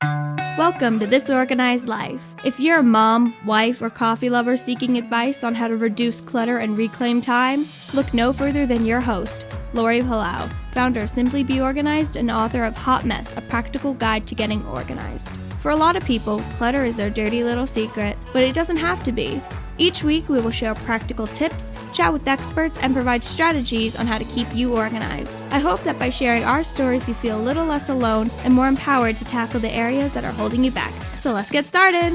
Welcome to This Organized Life. If you're a mom, wife, or coffee lover seeking advice on how to reduce clutter and reclaim time, look no further than your host, Lori Palau, founder of Simply Be Organized and author of Hot Mess, a practical guide to getting organized. For a lot of people, clutter is their dirty little secret, but it doesn't have to be. Each week, we will share practical tips, chat with experts, and provide strategies on how to keep you organized. I hope that by sharing our stories, you feel a little less alone and more empowered to tackle the areas that are holding you back. So let's get started.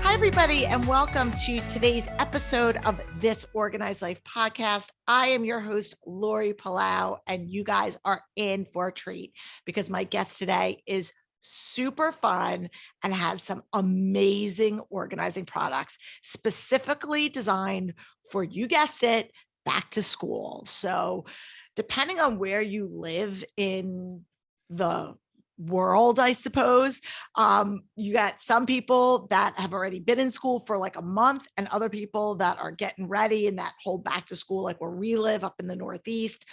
Hi, everybody, and welcome to today's episode of This Organized Life podcast. I am your host, Lori Palau, and you guys are in for a treat because my guest today is super fun and has some amazing organizing products specifically designed for, you guessed it, back to school. So depending on where you live in the world, I suppose, you got some people that have already been in school for like a month and other people that are getting ready in that whole back to school, like where we live up in the Northeast.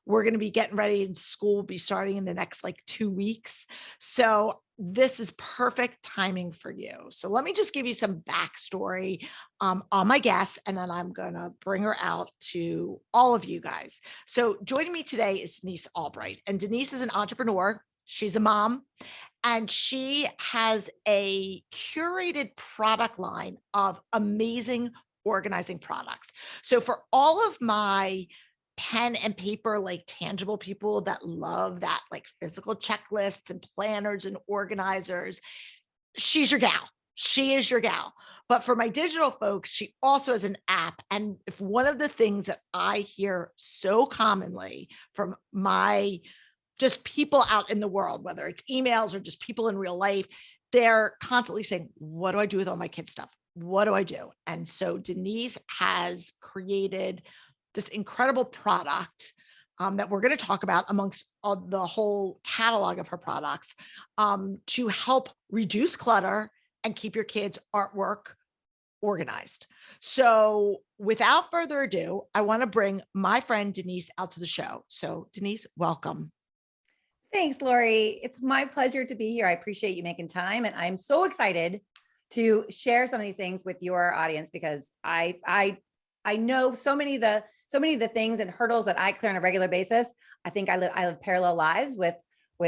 We're going to be getting ready and school will be starting in the next like 2 weeks. So this is perfect timing for you. So let me just give you some backstory on my guest, and then I'm going to bring her out to all of you guys. So joining me today is Denise Albright, and Denise is an entrepreneur. She's a mom, and she has a curated product line of amazing organizing products. So for all of my pen and paper, like tangible people that love that, like physical checklists and planners and organizers, she's your gal. She is your gal. But for my digital folks, she also has an app. And if one of the things that I hear so commonly from my just people out in the world, whether it's emails or just people in real life, they're constantly saying, what do I do with all my kids' stuff? What do I do? And so Denise has created this incredible product that we're going to talk about amongst the whole catalog of her products to help reduce clutter and keep your kids' artwork organized. So without further ado, I want to bring my friend Denise out to the show. So Denise, welcome. Thanks, Lori. It's my pleasure to be here. I appreciate you making time, and I'm so excited to share some of these things with your audience because I know so many of the things and hurdles that I clear on a regular basis. I think I live parallel lives with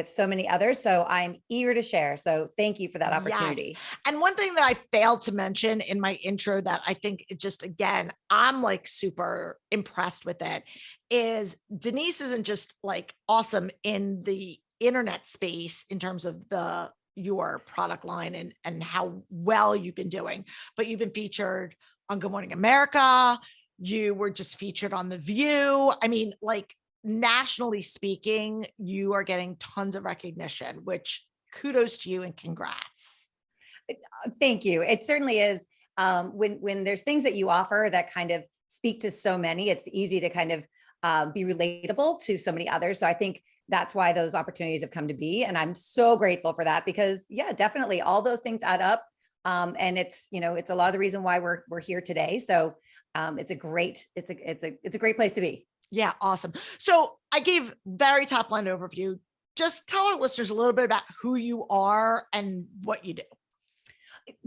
so many others. So I'm eager to share. So thank you for that opportunity. Yes. And one thing that I failed to mention in my intro that I think it just, again, I'm like super impressed with it, is Denise isn't just like awesome in the internet space in terms of your product line and how well you've been doing, but you've been featured on Good Morning America. You were just featured on The View. I mean, like, nationally speaking, you are getting tons of recognition, which kudos to you and congrats. Thank you. It certainly is. When there's things that you offer that kind of speak to so many, it's easy to kind of be relatable to so many others. So I think that's why those opportunities have come to be. And I'm so grateful for that because yeah, definitely all those things add up. And it's a lot of the reason why we're here today. So it's a great place to be. Yeah. Awesome. So I gave very top line overview. Just tell our listeners a little bit about who you are and what you do.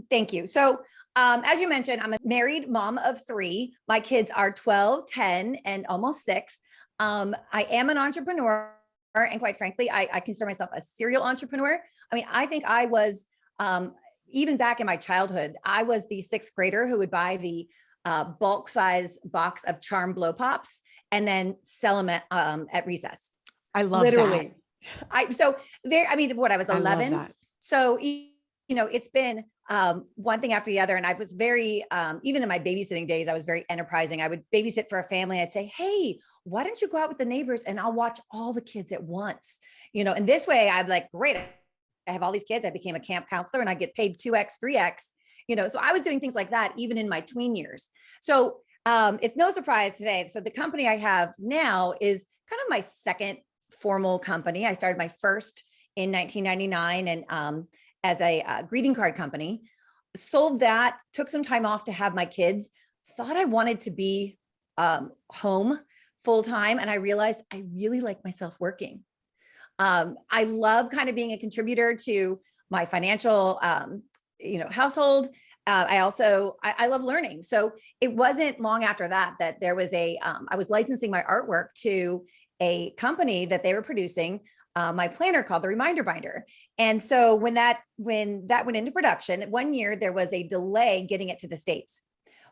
Thank you. So as you mentioned, I'm a married mom of 3. My kids are 12, 10, and almost 6. I am an entrepreneur. And quite frankly, I consider myself a serial entrepreneur. I mean, I think I was, even back in my childhood, I was the 6th grader who would buy the bulk size box of Charm Blow Pops and then sell them at recess. I love literally. that. I was 11. So, it's been one thing after the other. And I was very, even in my babysitting days, I was very enterprising. I would babysit for a family. I'd say, hey, why don't you go out with the neighbors and I'll watch all the kids at once, and this way I'd like, great. I have all these kids. I became a camp counselor and I get paid 2x, 3x, so I was doing things like that, even in my tween years. So it's no surprise today. So the company I have now is kind of my second formal company. I started my first in 1999 and as a greeting card company, sold that, took some time off to have my kids, thought I wanted to be home full time. And I realized I really like myself working. I love kind of being a contributor to my financial, household. I love learning. So it wasn't long after that there was I was licensing my artwork to a company that they were producing my planner called the Reminder Binder. And so when that went into production, 1 year, there was a delay getting it to the States.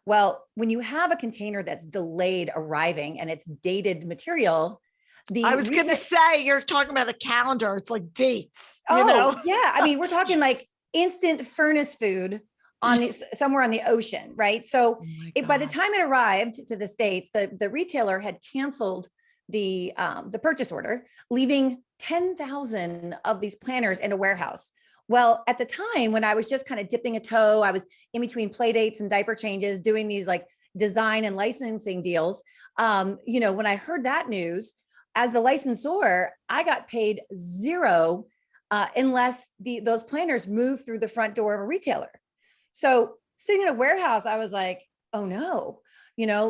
Well, when you have a container that's delayed arriving and it's dated material, I was going to say, you're talking about a calendar. It's like dates, you know? Yeah. I mean, we're talking like instant furnace food somewhere on the ocean, right? So by the time it arrived to the States, the retailer had canceled the purchase order, leaving 10,000 of these planners in a warehouse. Well, at the time when I was just kind of dipping a toe, I was in between play dates and diaper changes, doing these like design and licensing deals. When I heard that news, as the licensor, I got paid zero unless those planners moved through the front door of a retailer. So sitting in a warehouse, I was like, oh no,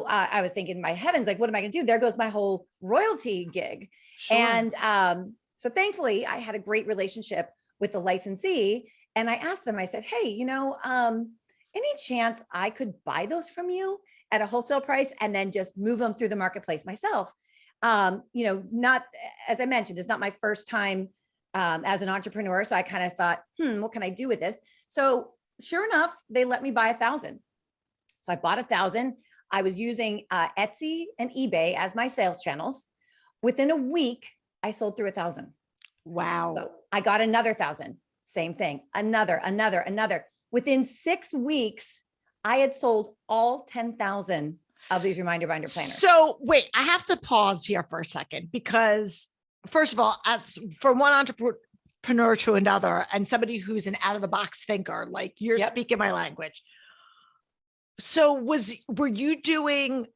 I was thinking, my heavens, like, what am I going to do? There goes my whole royalty gig. Sure. And so thankfully I had a great relationship with the licensee. And I asked them, I said, hey, any chance I could buy those from you at a wholesale price and then just move them through the marketplace myself? Not, as I mentioned, it's not my first time as an entrepreneur. So I kind of thought, what can I do with this? So sure enough, they let me buy 1,000. So I bought 1,000. I was using Etsy and eBay as my sales channels. Within a week, I sold through 1,000. Wow. So I got another 1,000, same thing, another. Within 6 weeks, I had sold all 10,000 of these Reminder Binder planners. So wait, I have to pause here for a second, because first of all, as from one entrepreneur to another, and somebody who's an out of the box thinker, like you're speaking my language. So were you doing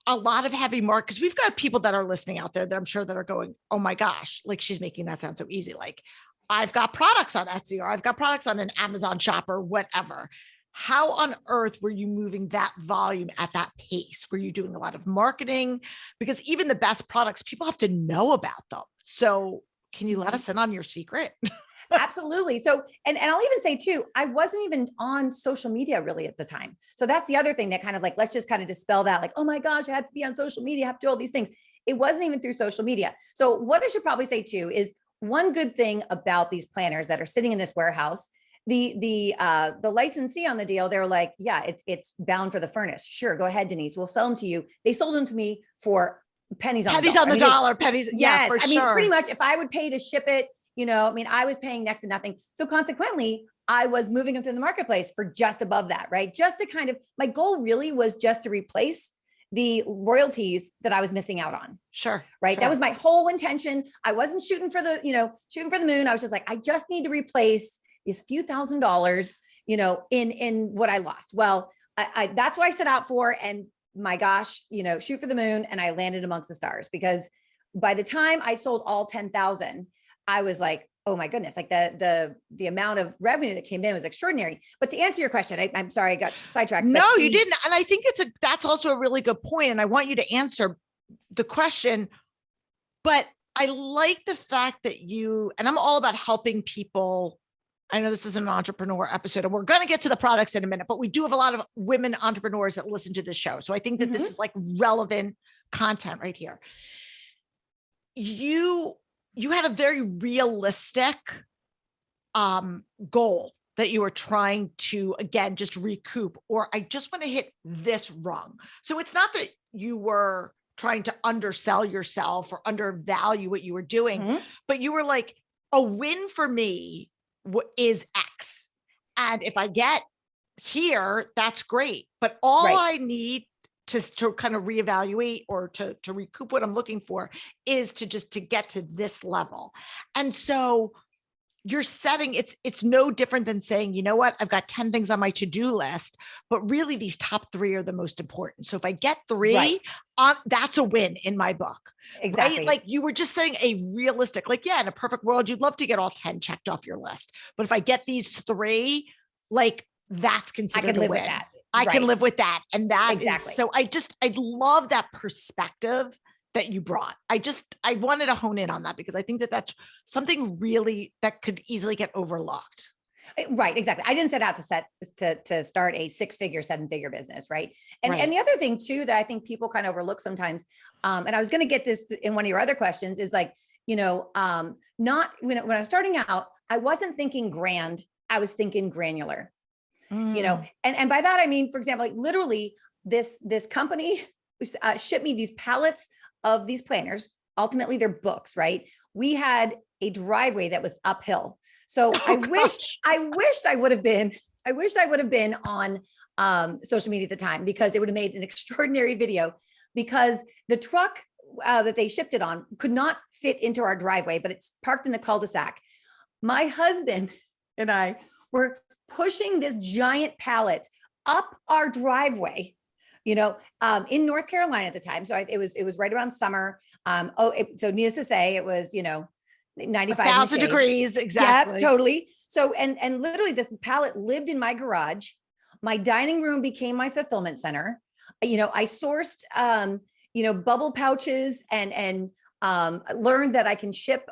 a lot of heavy mark? Because we've got people that are listening out there that I'm sure that are going, oh my gosh, like she's making that sound so easy. Like I've got products on Etsy, or I've got products on an Amazon shop or whatever. How on earth were you moving that volume at that pace? Were you doing a lot of marketing? Because even the best products, people have to know about them. So can you let us in on your secret? Absolutely. So, and I'll even say too, I wasn't even on social media really at the time. So that's the other thing that kind of like, let's just kind of dispel that, like, oh my gosh, I have to be on social media, I have to do all these things. It wasn't even through social media. So what I should probably say too is one good thing about these planners that are sitting in this warehouse, the licensee on the deal, they're like, yeah, it's bound for the furnace. Sure. Go ahead, Denise. We'll sell them to you. They sold them to me for pennies on the dollar. Pennies. Yes. Yeah, for sure. I mean, pretty much if I would pay to ship it, I was paying next to nothing. So consequently, I was moving them through the marketplace for just above that, right? Just to kind of, my goal really was just to replace the royalties that I was missing out on. Sure. Right. Sure. That was my whole intention. I wasn't shooting for the moon. I was just like, I just need to replace these few $1,000s, in what I lost. Well, I that's what I set out for. And my gosh, shoot for the moon. And I landed amongst the stars, because by the time I sold all 10,000, I was like, oh my goodness, like the amount of revenue that came in was extraordinary. But to answer your question, I'm sorry, I got sidetracked. No, you didn't. And I think that's also a really good point. And I want you to answer the question, but I like the fact that and I'm all about helping people. I know this is an entrepreneur episode and we're going to get to the products in a minute, but we do have a lot of women entrepreneurs that listen to this show. So I think that this is like relevant content right here. You had a very realistic goal that you were trying to, again, just recoup, or I just want to hit this rung. So it's not that you were trying to undersell yourself or undervalue what you were doing, but you were like, a win for me is X. And if I get here, that's great. But all I need to kind of reevaluate or to recoup what I'm looking for is to get to this level. And so you're setting, it's no different than saying, you know what, I've got 10 things on my to-do list, but really these top 3 are the most important. So if I get 3, that's a win in my book. Exactly. Right? Like you were just saying a realistic, like, yeah, in a perfect world, you'd love to get all 10 checked off your list. But if I get these 3, like that's considered I can live a win. with that. I can live with that. And that exactly. is, so I love that perspective that you brought. I wanted to hone in on that because I think that that's something really that could easily get overlooked. Right. Exactly. I didn't set out to start a 6-figure, 7-figure business. Right. And, Right. and the other thing too, that I think people kind of overlook sometimes, and I was going to get this in one of your other questions is like, not when I was starting out, I wasn't thinking grand. I was thinking granular, and by that, I mean, for example, like literally this company shipped me these pallets of these planners. Ultimately they're books, right? We had a driveway that was uphill. So I wished I would have been on social media at the time, because it would have made an extraordinary video, because the truck that they shipped it on could not fit into our driveway, but it's parked in the cul-de-sac. My husband and I were pushing this giant pallet up our driveway, in North Carolina at the time. So it was right around summer. So needless to say, it was, 95 1,000 degrees. Exactly. Yeah, totally. So, and literally this pallet lived in my garage. My dining room became my fulfillment center. I sourced, bubble pouches and learned that I can ship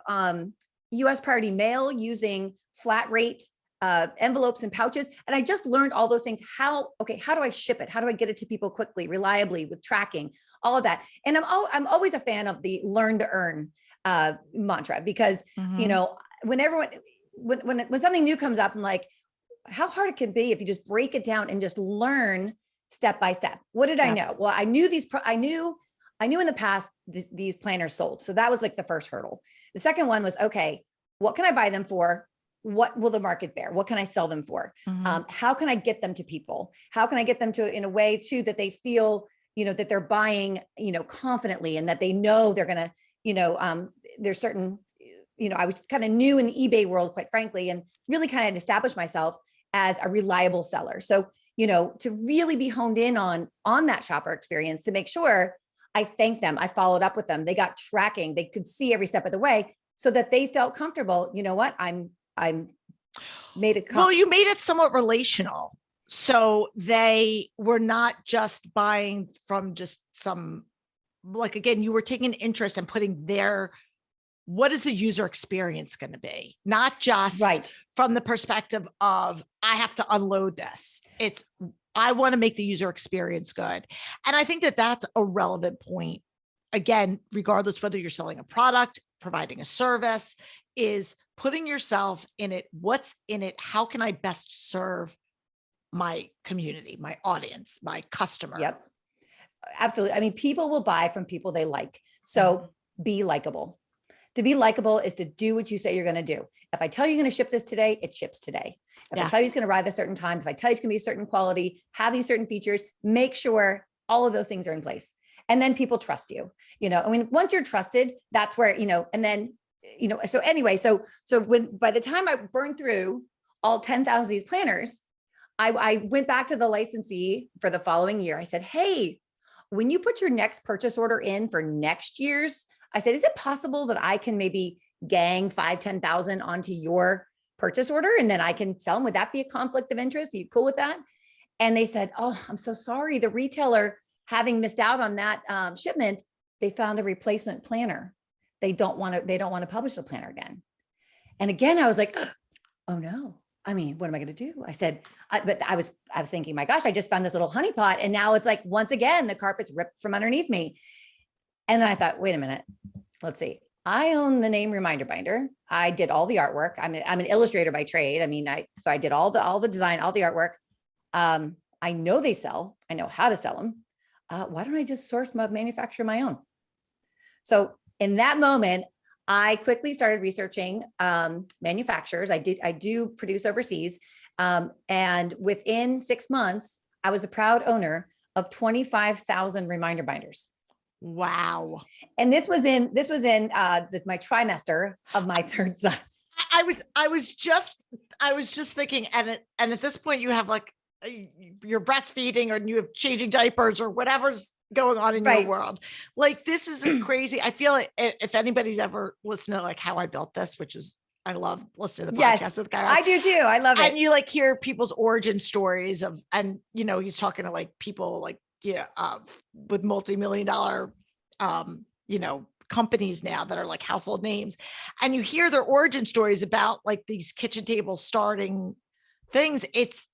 US priority mail using flat rate envelopes and pouches. And I just learned all those things. How do I ship it? How do I get it to people quickly, reliably, with tracking, all of that? And I'm always a fan of the learn to earn mantra, because, when something new comes up, I'm like, how hard it can be if you just break it down and just learn step by step. What did I know? Well, I knew I knew in the past these planners sold. So that was like the first hurdle. The second one was, okay, what can I buy them for? What will the market bear? What can I sell them for? How can I get them to people? How can I get them to in a way too, that they feel, that they're buying, confidently, and that they know they're going to, there's certain, I was kind of new in the eBay world, quite frankly, and really kind of established myself as a reliable seller. So, to really be honed in on that shopper experience, to make sure I thanked them, I followed up with them, they got tracking, they could see every step of the way, so that they felt comfortable. You know what? I'm made it. Well, you made it somewhat relational. So they were not just buying from just some, like, again, you were taking an interest in putting what is the user experience going to be? Not just from the perspective of, I have to unload this. It's, I want to make the user experience good. And I think that that's a relevant point. Again, regardless whether you're selling a product, providing a service, is putting yourself in it. What's in it? How can I best serve my community, my audience, my customer? Yep. Absolutely. I mean, people will buy from people they like. So be likable. To be likable is to do what you say you're going to do. If I tell you you're going to ship this today, it ships today. If I tell you it's going to arrive at a certain time, if I tell you it's going to be a certain quality, have these certain features, make sure all of those things are in place. And then people trust you. I mean, once you're trusted, that's where, and then, so anyway, so when, by the time I burned through all 10,000 of these planners, I went back to the licensee for the following year. I said, hey, when you put your next purchase order in for next year's, I said, is it possible that I can maybe gang 10,000 onto your purchase order and then I can sell them? Would that be a conflict of interest? Are you cool with that? And they said, oh, I'm so sorry. The retailer, having missed out on that shipment, they found a replacement planner. They don't want to publish the planner again. And again, I was like, oh no. I mean, what am I going to do? I said, but I was thinking, my gosh, I just found this little honeypot. And now it's like, once again, the carpet's ripped from underneath me. And then I thought, wait a minute, let's see. I own the name Reminder Binder. I did all the artwork. I'm an illustrator by trade. I mean, so I did all the design, all the artwork. I know they sell. I know how to sell them. Why don't I just manufacture my own? So in that moment, I quickly started researching manufacturers. I do produce overseas. And within 6 months, I was a proud owner of 25,000 Reminder Binders. Wow. And this was in my trimester of my third son. I was just thinking, and at this point you have like, you're breastfeeding or you have changing diapers or whatever's going on in your world. Like, this is crazy. I feel like if anybody's ever listened to like How I Built This, which is, I love listening to the podcast with Guy. I do too. I love it. And you like hear people's origin stories of, and he's talking to like people like, with multi-million dollar, companies now that are like household names, and you hear their origin stories about like these kitchen table starting things. It's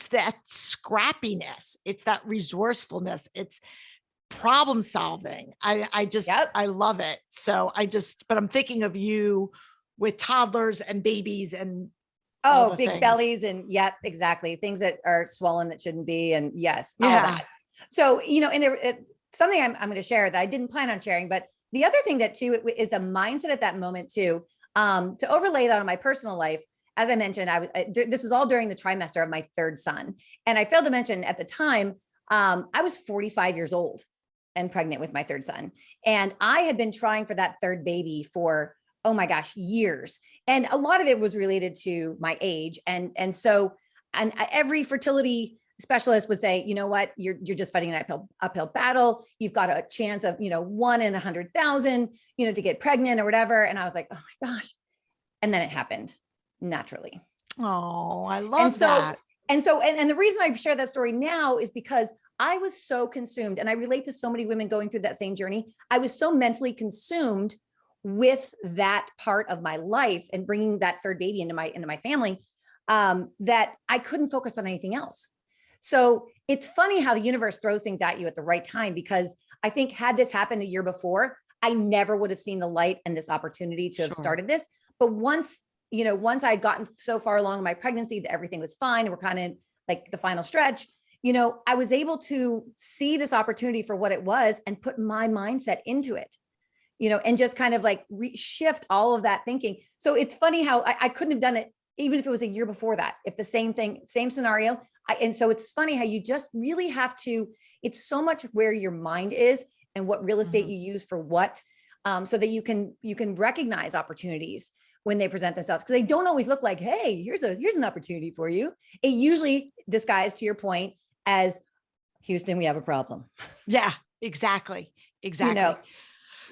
that scrappiness. It's that resourcefulness. It's problem solving. I love it. But I'm thinking of you with toddlers and babies and big things. Bellies and exactly. Things that are swollen that shouldn't be. And yes, all that. So, and something I'm going to share that I didn't plan on sharing, but the other thing that too is the mindset at that moment too, to overlay that on my personal life. As I mentioned, this was all during the trimester of my third son. And I failed to mention at the time, I was 45 years old and pregnant with my third son. And I had been trying for that third baby for, oh my gosh, years. And a lot of it was related to my age. And every fertility specialist would say, you know what, you're just fighting an uphill battle. You've got a chance of, 1 in 100,000, to get pregnant or whatever. And I was like, oh my gosh. And then it happened naturally. Oh, I love that. And the reason I share that story now is because I was so consumed, and I relate to so many women going through that same journey. I was so mentally consumed with that part of my life and bringing that third baby into my family, that I couldn't focus on anything else. So it's funny how the universe throws things at you at the right time, because I think had this happened a year before, I never would have seen the light and this opportunity to have started this. But once I'd gotten so far along in my pregnancy that everything was fine, and we're kind of like the final stretch, I was able to see this opportunity for what it was and put my mindset into it, and just kind of like shift all of that thinking. So it's funny how I couldn't have done it even if it was a year before that, if the same scenario. And so it's funny how you just really have to, it's so much where your mind is and what real estate you use for what, so that you can recognize opportunities when they present themselves, because they don't always look like, hey, here's an opportunity for you. It usually disguised, to your point, as Houston, we have a problem. Yeah, exactly.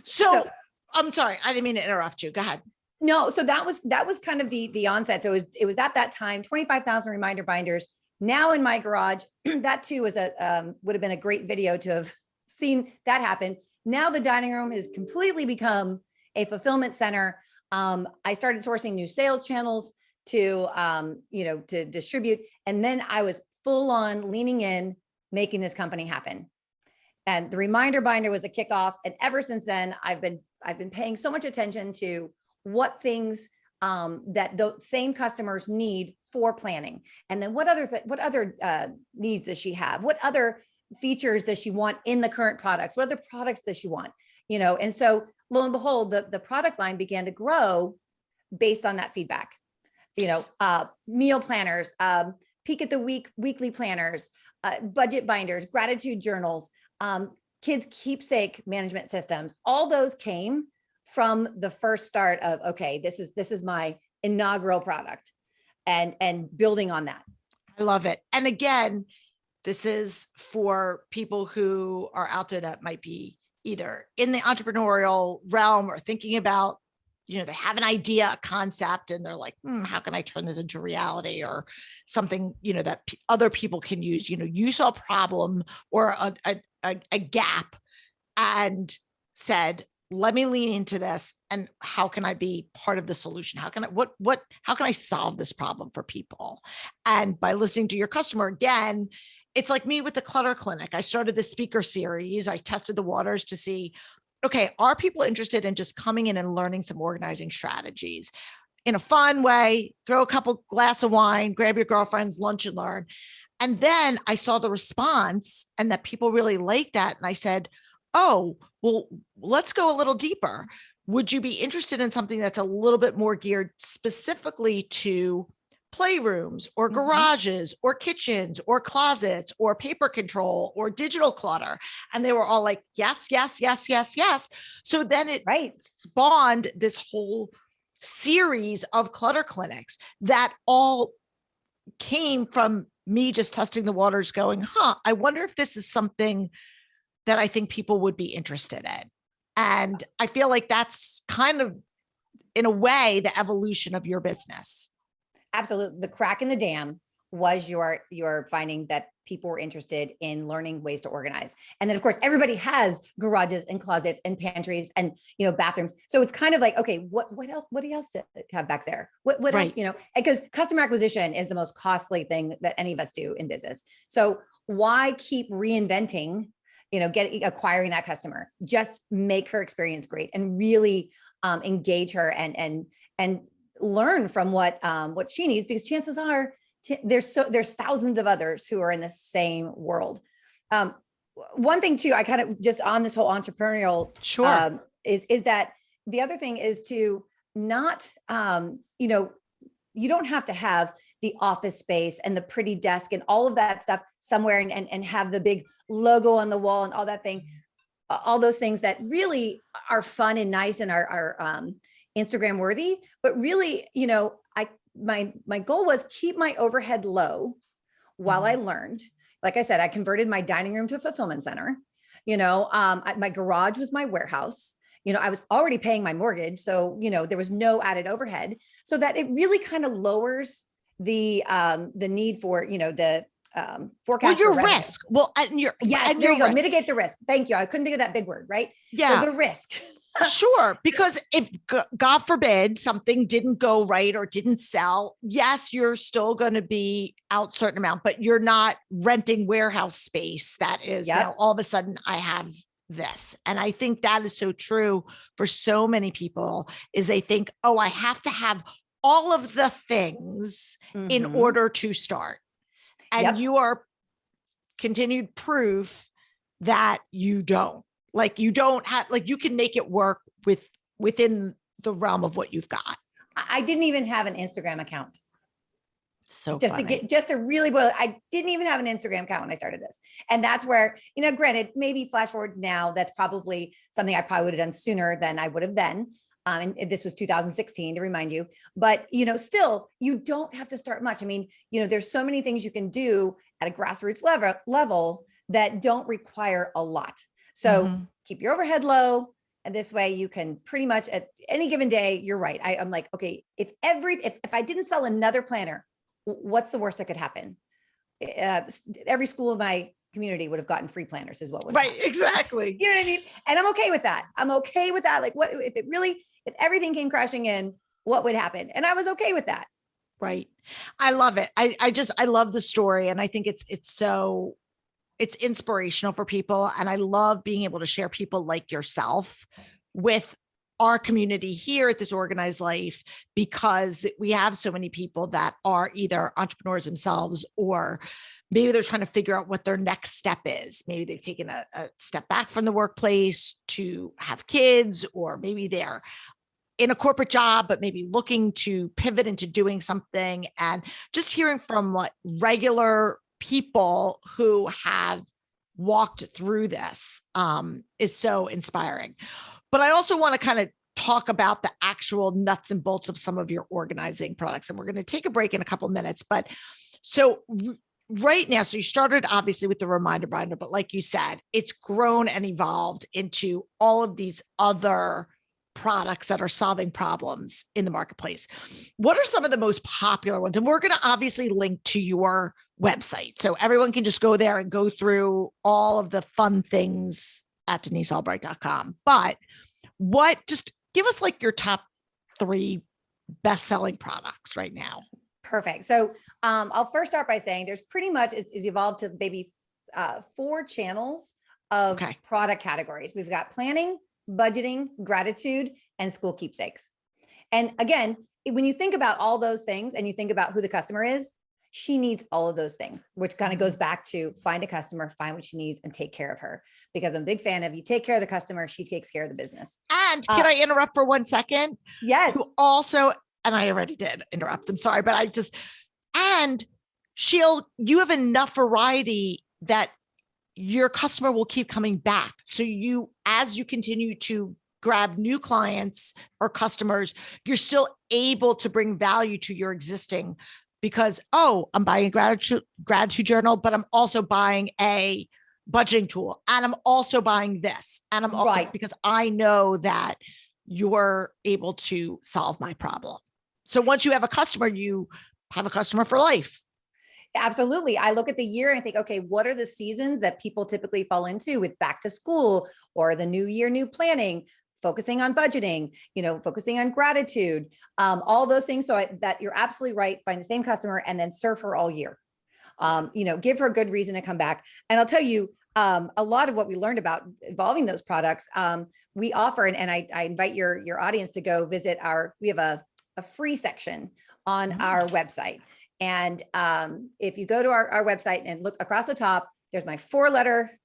So I'm sorry, I didn't mean to interrupt you. Go ahead. No, so that was kind of the onset. So it was at that time, 25,000 reminder binders. Now in my garage, that too was would have been a great video to have seen that happen. Now the dining room has completely become a fulfillment center. I started sourcing new sales channels to distribute. And then I was full on leaning in, making this company happen. And the reminder binder was the kickoff. And ever since then, I've been paying so much attention to what things that the same customers need for planning. And then what other needs does she have? What other features does she want in the current products? What other products does she want? And so lo and behold, the product line began to grow based on that feedback. Meal planners, peek at the weekly planners, budget binders, gratitude journals, kids' keepsake management systems. All those came from the first start of, okay, this is my inaugural product, and building on that. I love it. And again, this is for people who are out there that might be either in the entrepreneurial realm or thinking about, they have an idea, a concept, and they're like, how can I turn this into reality or something, that other people can use? You saw a problem or a gap and said, let me lean into this. And how can I be part of the solution? How can I solve this problem for people? And by listening to your customer, again, it's like me with the clutter clinic. I started the speaker series. I tested the waters to see, okay, are people interested in just coming in and learning some organizing strategies in a fun way? Throw a couple glass of wine, grab your girlfriend's lunch and learn. And then I saw the response and that people really liked that. And I said, oh, well, let's go a little deeper. Would you be interested in something that's a little bit more geared specifically to playrooms or garages or kitchens or closets or paper control or digital clutter? And they were all like, yes, yes, yes, yes, yes. So then it spawned this whole series of clutter clinics that all came from me just testing the waters going, I wonder if this is something that I think people would be interested in. And I feel like that's kind of, in a way, the evolution of your business. Absolutely. The crack in the dam was your finding that people were interested in learning ways to organize. And then of course, everybody has garages and closets and pantries and, bathrooms. So it's kind of like, okay, what do you else have back there? What else, because customer acquisition is the most costly thing that any of us do in business. So why keep reinventing, acquiring that customer? Just make her experience great and really engage her and learn from what she needs, because chances are there's thousands of others who are in the same world. One thing too, I kind of just on this whole entrepreneurial, is that the other thing is to not, you don't have to have the office space and the pretty desk and all of that stuff somewhere and have the big logo on the wall and all that thing, all those things that really are fun and nice and are Instagram worthy. But really, my goal was keep my overhead low while I learned. Like I said, I converted my dining room to a fulfillment center. My garage was my warehouse. I was already paying my mortgage. So, there was no added overhead, so that it really kind of lowers the need for, the forecast. Well, your risk. Well, and there you go. Mitigate the risk. Thank you. I couldn't think of that big word, right? Yeah. So the risk. Sure. Because if God forbid something didn't go right or didn't sell, yes, you're still going to be out a certain amount, but you're not renting warehouse space. That is now all of a sudden I have this. And I think that is so true for so many people, is they think, oh, I have to have all of the things in order to start. And you are continued proof that you don't. Like you don't have, like you can make it work within the realm of what you've got. I didn't even have an Instagram account. So just funny. to really boil, I didn't even have an Instagram account when I started this. And that's where, granted, maybe flash forward now, that's probably something I probably would have done sooner than I would have then. And this was 2016 to remind you, but still, you don't have to start much. I mean, there's so many things you can do at a grassroots level that don't require a lot. So keep your overhead low. And this way you can pretty much at any given day, you're right. I'm like, okay, if I didn't sell another planner, what's the worst that could happen? Every school in my community would have gotten free planners is what would happen. Exactly. You know what I mean? And I'm okay with that. Like what, if everything came crashing in, what would happen? And I was okay with that. Right. I love it. I love the story. And I think it's inspirational for people. And I love being able to share people like yourself with our community here at This Organized Life, because we have so many people that are either entrepreneurs themselves, or maybe they're trying to figure out what their next step is. Maybe they've taken a step back from the workplace to have kids, or maybe they're in a corporate job, but maybe looking to pivot into doing something. And just hearing from like regular people who have walked through this is so inspiring. But I also want to kind of talk about the actual nuts and bolts of some of your organizing products. And we're going to take a break in a couple of minutes. But so right now, so you started obviously with the reminder binder, but like you said, it's grown and evolved into all of these other products that are solving problems in the marketplace. What are some of the most popular ones? And we're going to obviously link to your website, so everyone can just go there and go through all of the fun things at denisealbright.com. But just give us like your top 3 best-selling products right now. Perfect. So I'll first start by saying there's pretty much, it's evolved to maybe 4 channels of product categories. We've got planning, budgeting, gratitude, and school keepsakes. And again, when you think about all those things and you think about who the customer is, she needs all of those things, which kind of goes back to find a customer, find what she needs, and take care of her. Because I'm a big fan of, you take care of the customer, she takes care of the business. And can I interrupt for 1 second? Yes. Who also, and I already did interrupt, I'm sorry, but you have enough variety that your customer will keep coming back. So as you continue to grab new clients or customers, you're still able to bring value to your existing, because, I'm buying a gratitude journal, but I'm also buying a budgeting tool, and I'm also buying this. And I'm also, because I know that you're able to solve my problem. So once you have a customer, you have a customer for life. Absolutely. I look at the year and I think, okay, what are the seasons that people typically fall into with back to school or the new year, new planning, focusing on budgeting, focusing on gratitude, all those things. So that you're absolutely right. Find the same customer and then serve her all year. Give her a good reason to come back. And I'll tell you, a lot of what we learned about evolving those products, we offer, and I invite your audience to go visit we have a free section on our website. And if you go to our website and look across the top, there's my favorite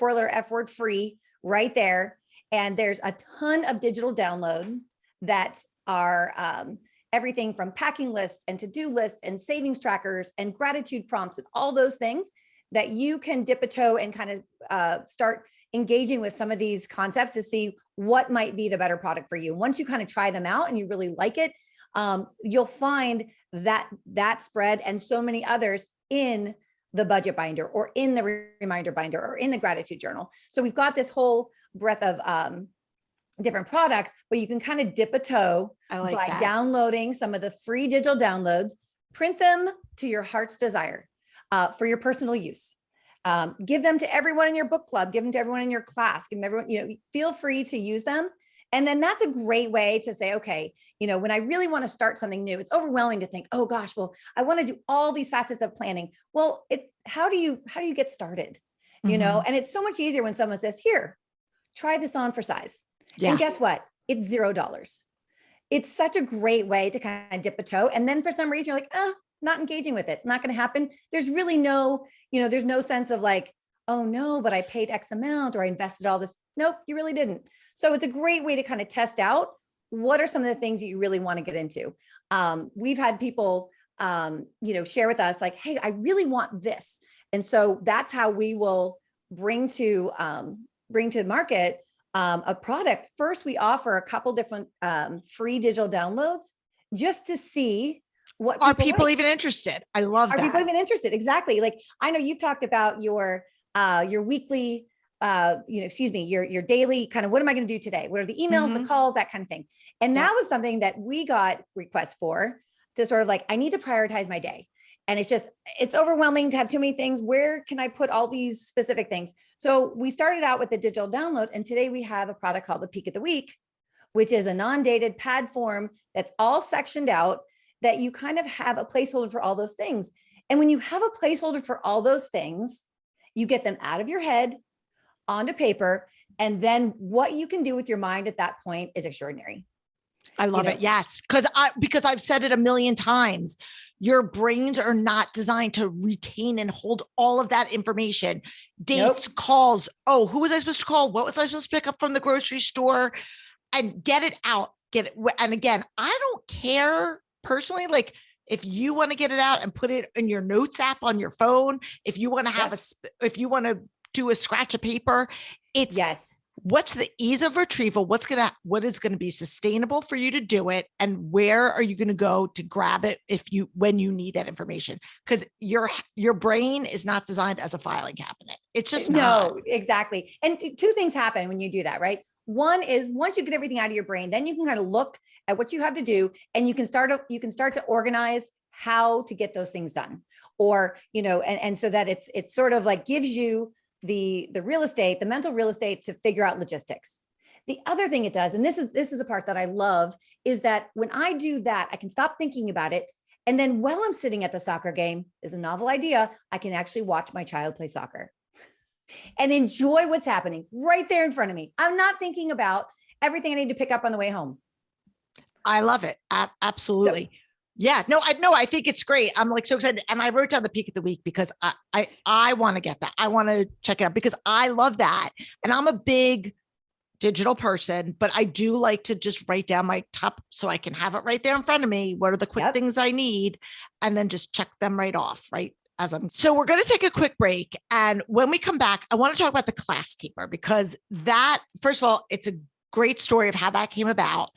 4-letter F word, free, right there. And there's a ton of digital downloads that are everything from packing lists and to-do lists and savings trackers and gratitude prompts and all those things that you can dip a toe and kind of start engaging with some of these concepts to see what might be the better product for you. Once you kind of try them out and you really like it, you'll find that spread and so many others in the budget binder or in the reminder binder or in the gratitude journal. So we've got this whole breadth of different products, but you can kind of dip a toe by downloading some of the free digital downloads, print them to your heart's desire for your personal use. Give them to everyone in your book club, give them to everyone in your class, give them everyone, feel free to use them. And then that's a great way to say, okay, when I really want to start something new, it's overwhelming to think, oh gosh, well, I want to do all these facets of planning. Well, how do you get started? And it's so much easier when someone says, here, try this on for size. Yeah. And guess what? It's $0. It's such a great way to kind of dip a toe. And then for some reason, you're like, not engaging with it. Not going to happen. There's really no, there's no sense of like, oh no, but I paid X amount or I invested all this. Nope, you really didn't. So it's a great way to kind of test out what are some of the things that you really want to get into. We've had people, share with us like, hey, I really want this. And so that's how we will bring to market a product. First, we offer a couple different free digital downloads just to see what are people even interested. I love that. Are people even interested? Exactly. Like I know you've talked about your weekly, your daily kind of, what am I going to do today? What are the emails, the calls, that kind of thing. And that was something that we got requests for, to sort of like, I need to prioritize my day. And it's overwhelming to have too many things. Where can I put all these specific things? So we started out with the digital download, and today we have a product called the Peak of the Week, which is a non-dated pad form that's all sectioned out, that you kind of have a placeholder for all those things. And when you have a placeholder for all those things, you get them out of your head onto paper. And then what you can do with your mind at that point is extraordinary. I love it. Yes. Because I've said it a million times, your brains are not designed to retain and hold all of that information, dates, calls. Oh, who was I supposed to call? What was I supposed to pick up from the grocery store? And get it out, And again, I don't care personally, like if you want to get it out and put it in your notes app on your phone, if you want to have if you want to do a scratch of paper, it's what's the ease of retrieval? What is going to be sustainable for you to do it? And where are you going to go to grab it when you need that information? Because your brain is not designed as a filing cabinet. It's just not. No, exactly. And two things happen when you do that, right? One is once you get everything out of your brain, then you can kind of look at what you have to do, and you can start to organize how to get those things done, or, and so that it's sort of like gives you the real estate, the mental real estate to figure out logistics. The other thing it does, and this is the part that I love, is that when I do that, I can stop thinking about it. And then while I'm sitting at the soccer game, is a novel idea, I can actually watch my child play soccer and enjoy what's happening right there in front of me. I'm not thinking about everything I need to pick up on the way home. I love it. Absolutely. So, yeah, no, I think it's great. I'm like so excited. And I wrote down the Peak of the Week because I want to get that. I want to check it out because I love that. And I'm a big digital person, but I do like to just write down my top so I can have it right there in front of me. What are the quick things I need? And then just check them right off, right? So we're going to take a quick break. And when we come back, I want to talk about the Class Keeper, because that, first of all, it's a great story of how that came about.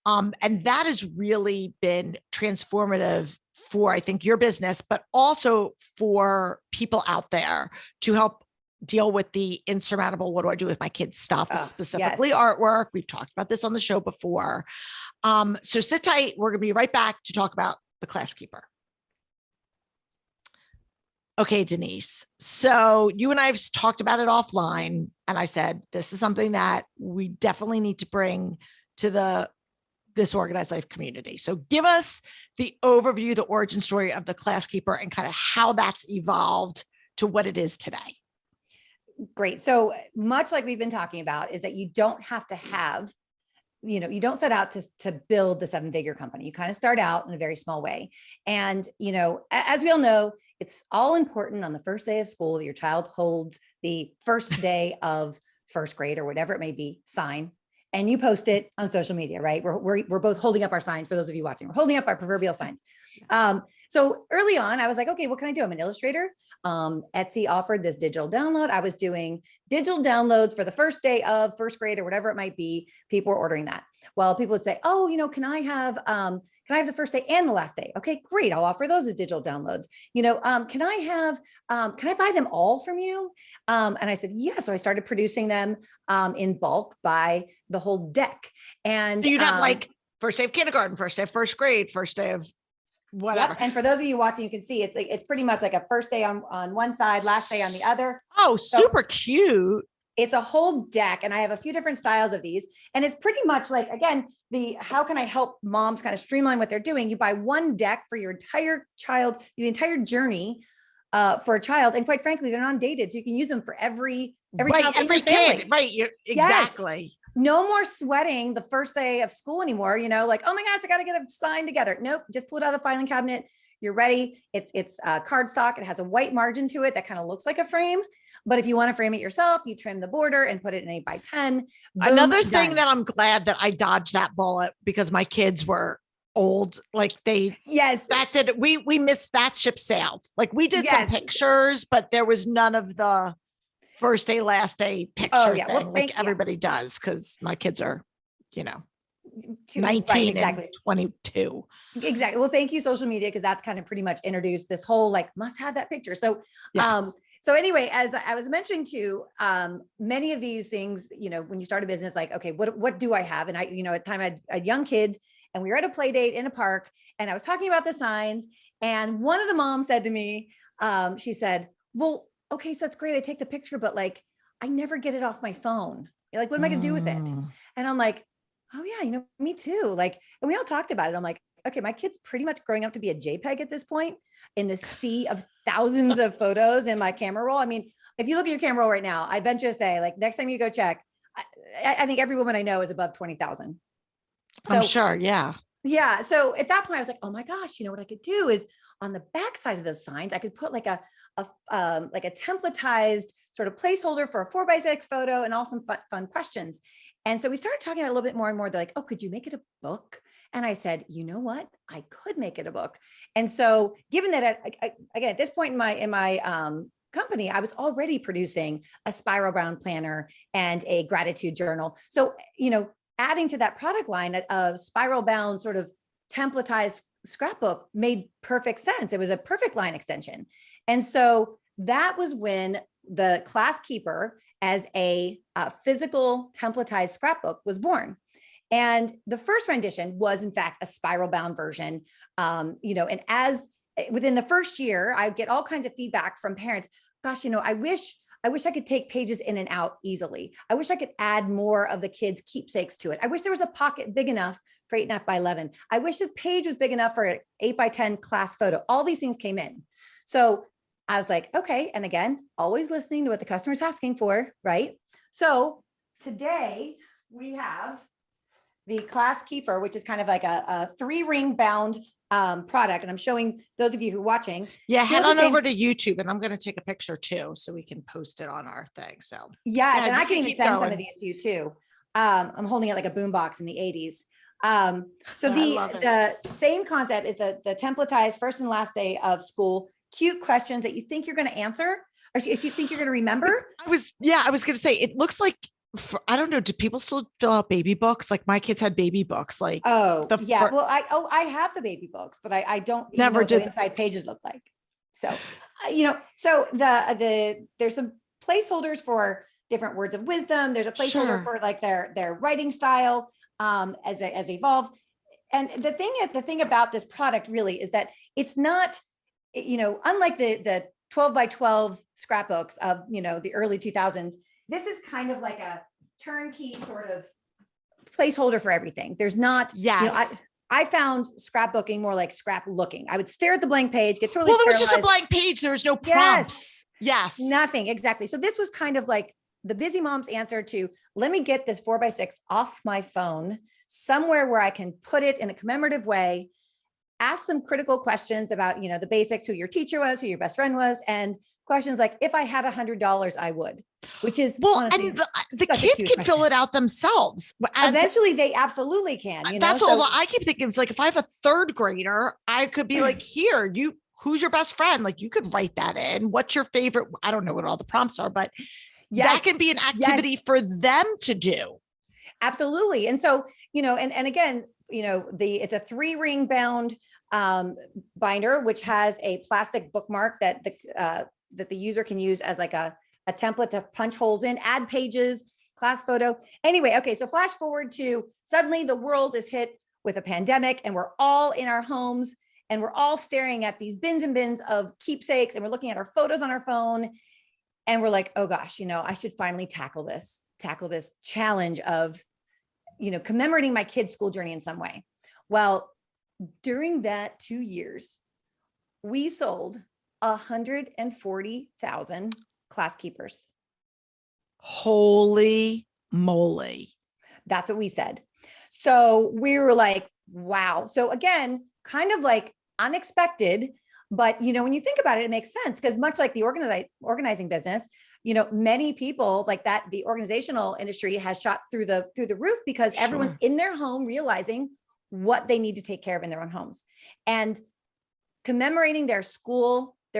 And that has really been transformative for, I think, your business, but also for people out there to help deal with the insurmountable, what do I do with my kids' stuff, specifically artwork. We've talked about this on the show before. So sit tight. We're going to be right back to talk about the Class Keeper. Okay, Denise. So you and I have talked about it offline, and I said this is something that we definitely need to bring to this organized life community. So give us the overview, the origin story of the class keeper, and kind of how that's evolved to what it is today. Great. So much like we've been talking about is that you don't have to have, you don't set out to build the 7-figure company. You kind of start out in a very small way. And, as we all know, it's all important on the first day of school that your child holds the first day of first grade or whatever it may be sign, and you post it on social media, right? We're both holding up our signs. For those of you watching, we're holding up our proverbial signs. So early on, I was like, okay, what can I do? I'm an illustrator. Etsy offered this digital download. I was doing digital downloads for the first day of first grade or whatever it might be. People were ordering that. Well, people would say, oh, can I have the first day and the last day? Okay, great. I'll offer those as digital downloads. Can I buy them all from you? And I said, yeah. So I started producing them in bulk by the whole deck. And so you'd have like first day of kindergarten, first day of first grade, first day of whatever. Yep. And for those of you watching, you can see it's pretty much like a first day on one side, last day on the other. Oh, super cute. It's a whole deck, and I have a few different styles of these. And it's pretty much like, again, how can I help moms kind of streamline what they're doing? You buy one deck for your entire child, the entire journey for a child. And quite frankly, they're non-dated. So you can use them for every child, every kid. Right. Exactly. Yes. No more sweating the first day of school anymore. Like, oh my gosh, I got to get a sign together. Nope. Just pull it out of the filing cabinet. You're ready. It's cardstock. It has a white margin to it that kind of looks like a frame. But if you want to frame it yourself, you trim the border and put it in 8x10. Boom, another thing that I'm glad that I dodged that bullet, because my kids were old. Like we missed that ship sailed. Like we did some pictures, but there was none of the first day, last day picture thing. Well, like everybody does. Cause my kids are, 19 and 22. Exactly. Well, thank you, social media, because that's kind of pretty much introduced this whole must have that picture. So, so anyway, as I was mentioning too, many of these things, when you start a business, like, okay, what do I have? And I, at the time I had young kids, and we were at a play date in a park, and I was talking about the signs, and one of the moms said to me, she said, well, okay, so it's great. I take the picture, but I never get it off my phone. Like, what am I going to do with it? And I'm like, oh yeah, me too. And we all talked about it. I'm like, okay, my kid's pretty much growing up to be a JPEG at this point in the sea of thousands of photos in my camera roll. I mean, if you look at your camera roll right now, I venture to say, next time you go check, I think every woman I know is above 20,000. So, I'm sure. Yeah. Yeah. So at that point I was like, oh my gosh, what I could do is on the back side of those signs, I could put like a templatized sort of placeholder for a 4x6 photo and all some fun questions. And so we started talking about it a little bit more and more. They're like, oh, could you make it a book? And I said, you know what? I could make it a book. And so given that, again, at this point in my company, I was already producing a spiral bound planner and a gratitude journal. So, adding to that product line of spiral bound sort of templatized scrapbook made perfect sense. It was a perfect line extension. And so that was when the Class Keeper as a physical templatized scrapbook was born. And the first rendition was in fact a spiral bound version. And as within the first year, I would get all kinds of feedback from parents. Gosh, I wish I could take pages in and out easily. I wish I could add more of the kids' keepsakes to it. I wish there was a pocket big enough for 8.5 by 11. I wish the page was big enough for an 8x10 class photo. All these things came in. So I was like, okay. And again, always listening to what the customer's asking for, right? So today we have the Class Keeper, which is kind of like a 3-ring bound product. And I'm showing those of you who are watching. Yeah, head on over to YouTube, and I'm going to take a picture too, so we can post it on our thing. So yes, and I can even send some of these to you too. I'm holding it like a boombox in the 80s. So the same concept is the templatized first and last day of school, cute questions that you think you're going to answer, or you think you're going to remember. I was going to say, it looks like, I don't know, do people still fill out baby books? Like my kids had baby books. Like, well, I have the baby books, but I don't never know did what the inside pages look like. So, so there's some placeholders for different words of wisdom. There's a placeholder for like their writing style as it evolves. And the thing about this product really is that it's not, unlike the 12 by 12 scrapbooks of, the early 2000s. This is kind of like a turnkey sort of placeholder for everything. There's not, yes. I found scrapbooking more like scrap looking. I would stare at the blank page, get totally Well, there was paralyzed. just a blank page. There was no prompts. Yes. Nothing. Exactly. So this was kind of like the busy mom's answer to, let me get this 4x6 off my phone somewhere where I can put it in a commemorative way, ask some critical questions about, the basics, who your teacher was, who your best friend was, and questions like, if I had $100, I would, which is honestly, and the kid can fill it out themselves. Eventually they absolutely can. That's all I keep thinking. It's like, if I have a third grader, I could be like, here, who's your best friend? Like, you could write that in. What's your favorite? I don't know what all the prompts are, but that can be an activity for them to do. Absolutely. And so, and again, it's a 3-ring bound binder, which has a plastic bookmark that the user can use as like a template to punch holes in, add pages, class photo. Anyway, okay. So flash forward to suddenly the world is hit with a pandemic and we're all in our homes and we're all staring at these bins and bins of keepsakes and we're looking at our photos on our phone. And we're like, oh gosh, I should finally tackle this challenge of, commemorating my kid's school journey in some way. Well, during that 2 years, we sold 140,000 class keepers. Holy moly. That's what we said. So we were like, wow. So again, kind of like unexpected, but when you think about it, it makes sense because much like the organizing business, many people like that, the organizational industry has shot through the roof because everyone's in their home realizing what they need to take care of in their own homes and commemorating their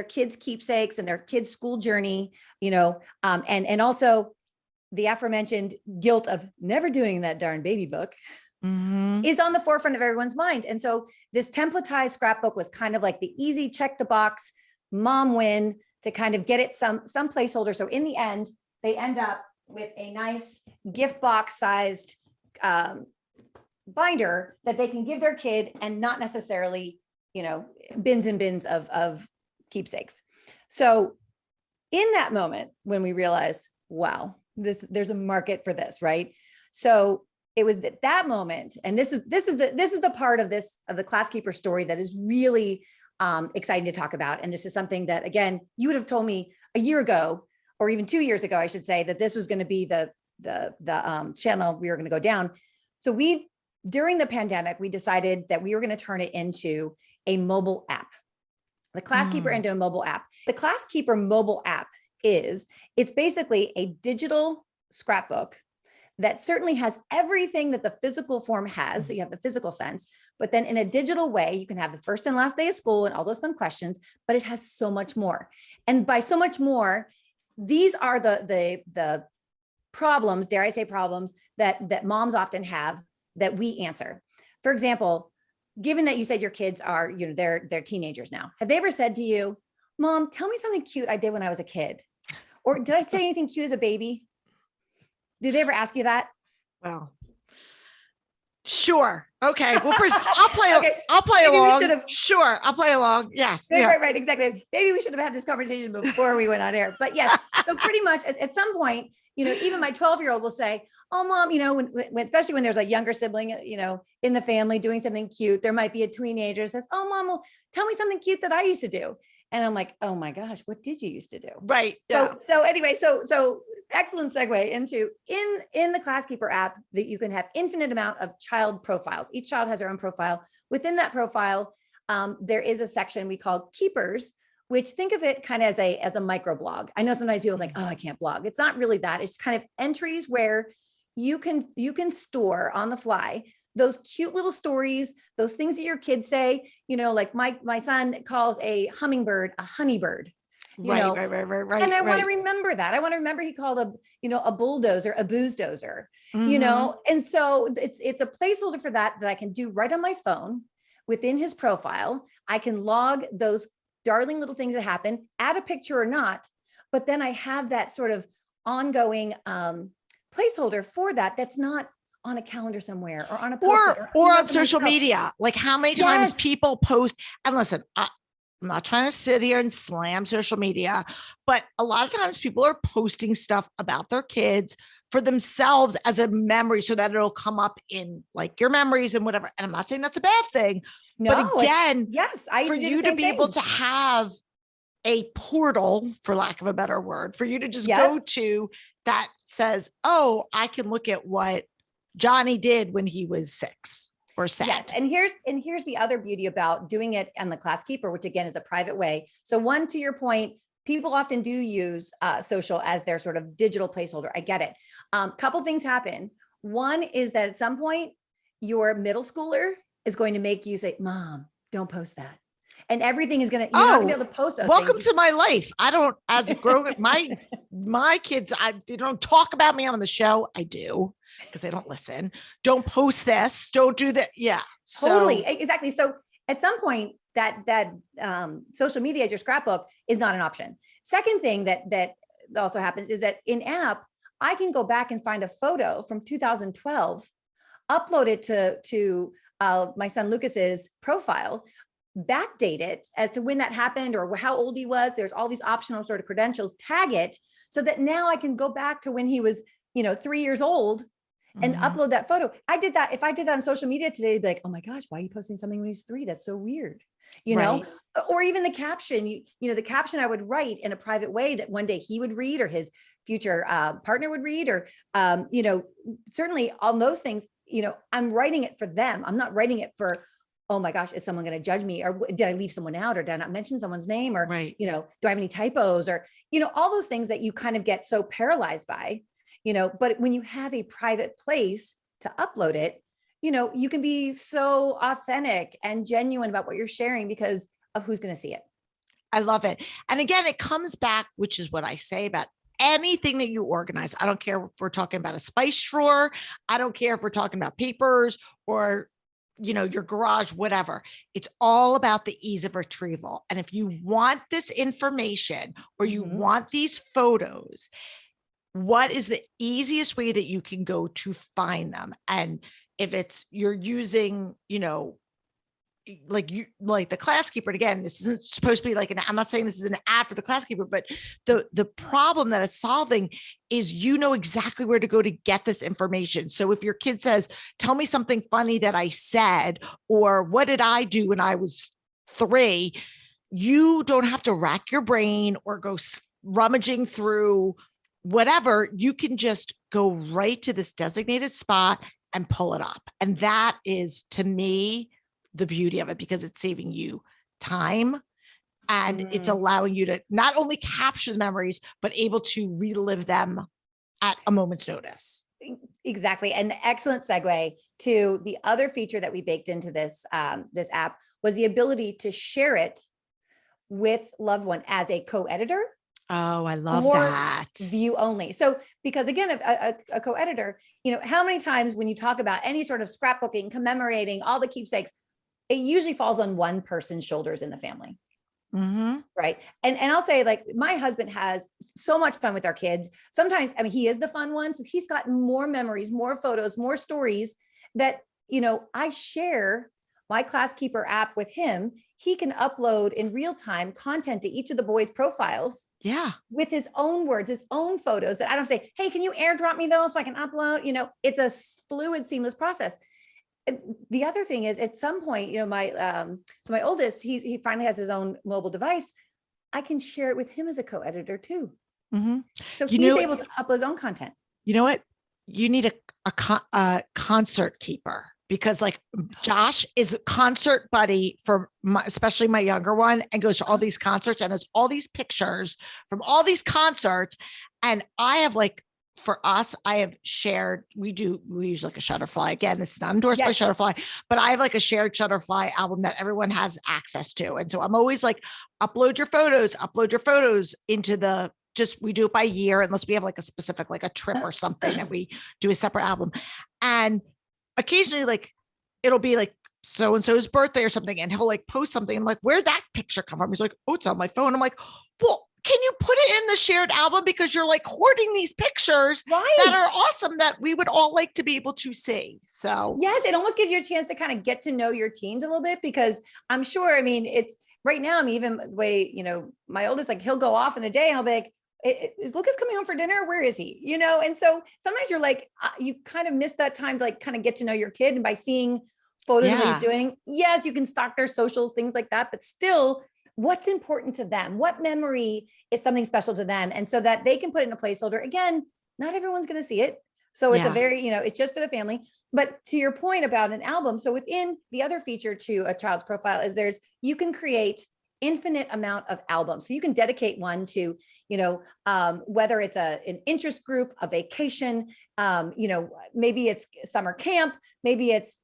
kids' keepsakes and their kids' school journey, and also the aforementioned guilt of never doing that darn baby book. Mm-hmm. Is on the forefront of everyone's mind. And so this templatized scrapbook was kind of like the easy check the box mom win to kind of get it some placeholder. So in the end, they end up with a nice gift box sized binder that they can give their kid and not necessarily, bins and bins of keepsakes. So in that moment, when we realized, wow, there's a market for this, right? So it was at that moment, and this is the part of the class keeper story that is really exciting to talk about. And this is something that, again, you would have told me a year ago, or even 2 years ago, I should say, that this was going to be the channel we were going to go down. So during the pandemic, we decided that we were going to turn it into a mobile app, the Class Keeper into a mobile app. The Class Keeper mobile app it's basically a digital scrapbook that certainly has everything that the physical form has. So you have the physical sense, but then in a digital way, you can have the first and last day of school and all those fun questions, but it has so much more. And by so much more, these are the problems, dare I say problems, that moms often have that we answer. For example, given that you said your kids are, they're teenagers now, have they ever said to you, Mom, tell me something cute I did when I was a kid? Or did I say anything cute as a baby? Did they ever ask you that? Well, sure. Okay. Well, I'll play. Okay. I'll play along. Sure. I'll play along. Yes. Yeah. Right. Exactly. Maybe we should have had this conversation before we went on air, but yes. So pretty much at some point, even my 12-year-old will say, oh, Mom, when especially when there's a younger sibling, in the family doing something cute, there might be a teenager says, oh, Mom, well, tell me something cute that I used to do. And I'm like, oh my gosh, what did you used to do? Right. Yeah. So anyway, so excellent segue into in the Class Keeper app that you can have infinite amount of child profiles. Each child has their own profile. Within that profile, there is a section we call Keepers, which think of it kind of as a micro blog. I know sometimes people think, oh, I can't blog. It's not really that. It's kind of entries where you can store on the fly those cute little stories, those things that your kids say, like my son calls a hummingbird a honeybird. Right. And I want to remember that. I want to remember he called a bulldozer a boozdozer, and so it's a placeholder for that I can do right on my phone within his profile. I can log those darling little things that happen, add a picture or not, but then I have that sort of ongoing placeholder for that's not on a calendar somewhere or on a post or on social media. Like how many times people post, and listen, I'm not trying to sit here and slam social media, but a lot of times people are posting stuff about their kids for themselves as a memory so that it'll come up in like your memories and whatever. And I'm not saying that's a bad thing, but again, yes, for you to be able to have a portal, for lack of a better word, for you to just go to that says, oh, I can look at what Johnny did when he was 6 or 7. Yes. And here's the other beauty about doing it on the Class Keeper, which again is a private way. So one, to your point, people often do use social as their sort of digital placeholder. I get it. Couple things happen. One is that at some point, your middle schooler is going to make you say, Mom, don't post that. And everything is going to, you're not going to be able to post those welcome things. to my life. I don't, as a grown, my kids, they don't talk about me on the show. I do, because they don't listen. Don't post this. Don't do that. Yeah. Totally. Exactly. So at some point that social media as your scrapbook is not an option. Second thing that also happens is that in app, I can go back and find a photo from 2012, upload it to my son Lucas's profile, backdate it as to when that happened or how old he was. There's all these optional sort of credentials, tag it so that now I can go back to when he was, 3 years old and upload that photo. I did that. If I did that on social media today, they'd be like, oh my gosh, why are you posting something when he's 3? That's so weird. Know, or even the caption, the caption I would write in a private way that one day he would read or his future partner would read, or, certainly on those things, I'm writing it for them. I'm not writing it for, oh my gosh, is someone going to judge me? Or did I leave someone out? Or did I not mention someone's name? Or, do I have any typos? Or, all those things that you kind of get so paralyzed by, but when you have a private place to upload it, you can be so authentic and genuine about what you're sharing because of who's going to see it. I love it. And again, it comes back, which is what I say about anything that you organize. I don't care if we're talking about a spice drawer. I don't care if we're talking about papers or, your garage, whatever. It's all about the ease of retrieval. And if you want this information or you want these photos, what is the easiest way that you can go to find them? And if you're using, like the Class Keeper, and again, this isn't supposed to be like I'm not saying this is an ad for the Class Keeper, but the problem that it's solving is exactly where to go to get this information. So if your kid says, tell me something funny that I said, or what did I do when I was 3, you don't have to rack your brain or go rummaging through whatever. You can just go right to this designated spot and pull it up. And that is, to me, the beauty of it, because it's saving you time and it's allowing you to not only capture the memories, but able to relive them at a moment's notice. Exactly. And excellent segue to the other feature that we baked into this app was the ability to share it with loved one as a co-editor. Oh, I love that. View only. So, because again, a co-editor, how many times when you talk about any sort of scrapbooking, commemorating all the keepsakes, it usually falls on one person's shoulders in the family. Right. And I'll say, like, my husband has so much fun with our kids. Sometimes, he is the fun one. So he's got more memories, more photos, more stories that, I share my Class Keeper app with him. He can upload in real time content to each of the boys' profiles. Yeah. With his own words, his own photos that I don't say, hey, can you airdrop me those so I can upload? It's a fluid, seamless process. The other thing is, at some point, my oldest, he finally has his own mobile device. I can share it with him as a co-editor too. So he's able to upload his own content. You know what? You need a concert keeper, because like Josh is a concert buddy for especially my younger one, and goes to all these concerts and has all these pictures from all these concerts. And I have for us, I have shared, we use like a Shutterfly. Again, this is not endorsed by Shutterfly, but I have like a shared Shutterfly album that everyone has access to. And so I'm always like, upload your photos into we do it by year, unless we have like a specific, like a trip or something that we do a separate album. And occasionally, like, it'll be like so-and-so's birthday or something, and he'll like post something and like, where'd that picture come from? He's like, oh, it's on my phone. I'm like, well, can you put it in the shared album? Because you're like hoarding these pictures that are awesome that we would all like to be able to see. So yes, it almost gives you a chance to kind of get to know your teens a little bit, because I'm sure, right now, I'm even the way, my oldest, like he'll go off in a day and I'll be like, is Lucas coming home for dinner? Where is he? And so sometimes you're like, you kind of miss that time to like kind of get to know your kid. And by seeing photos of what he's doing, yes, you can stalk their socials, things like that, but still, what's important to them? What memory is something special to them? And so that they can put it in a placeholder. Again, not everyone's going to see it. So it's a very, it's just for the family. But to your point about an album, so within the other feature to a child's profile is you can create infinite amount of albums. So you can dedicate one to, whether it's an interest group, a vacation, maybe it's summer camp, maybe it's,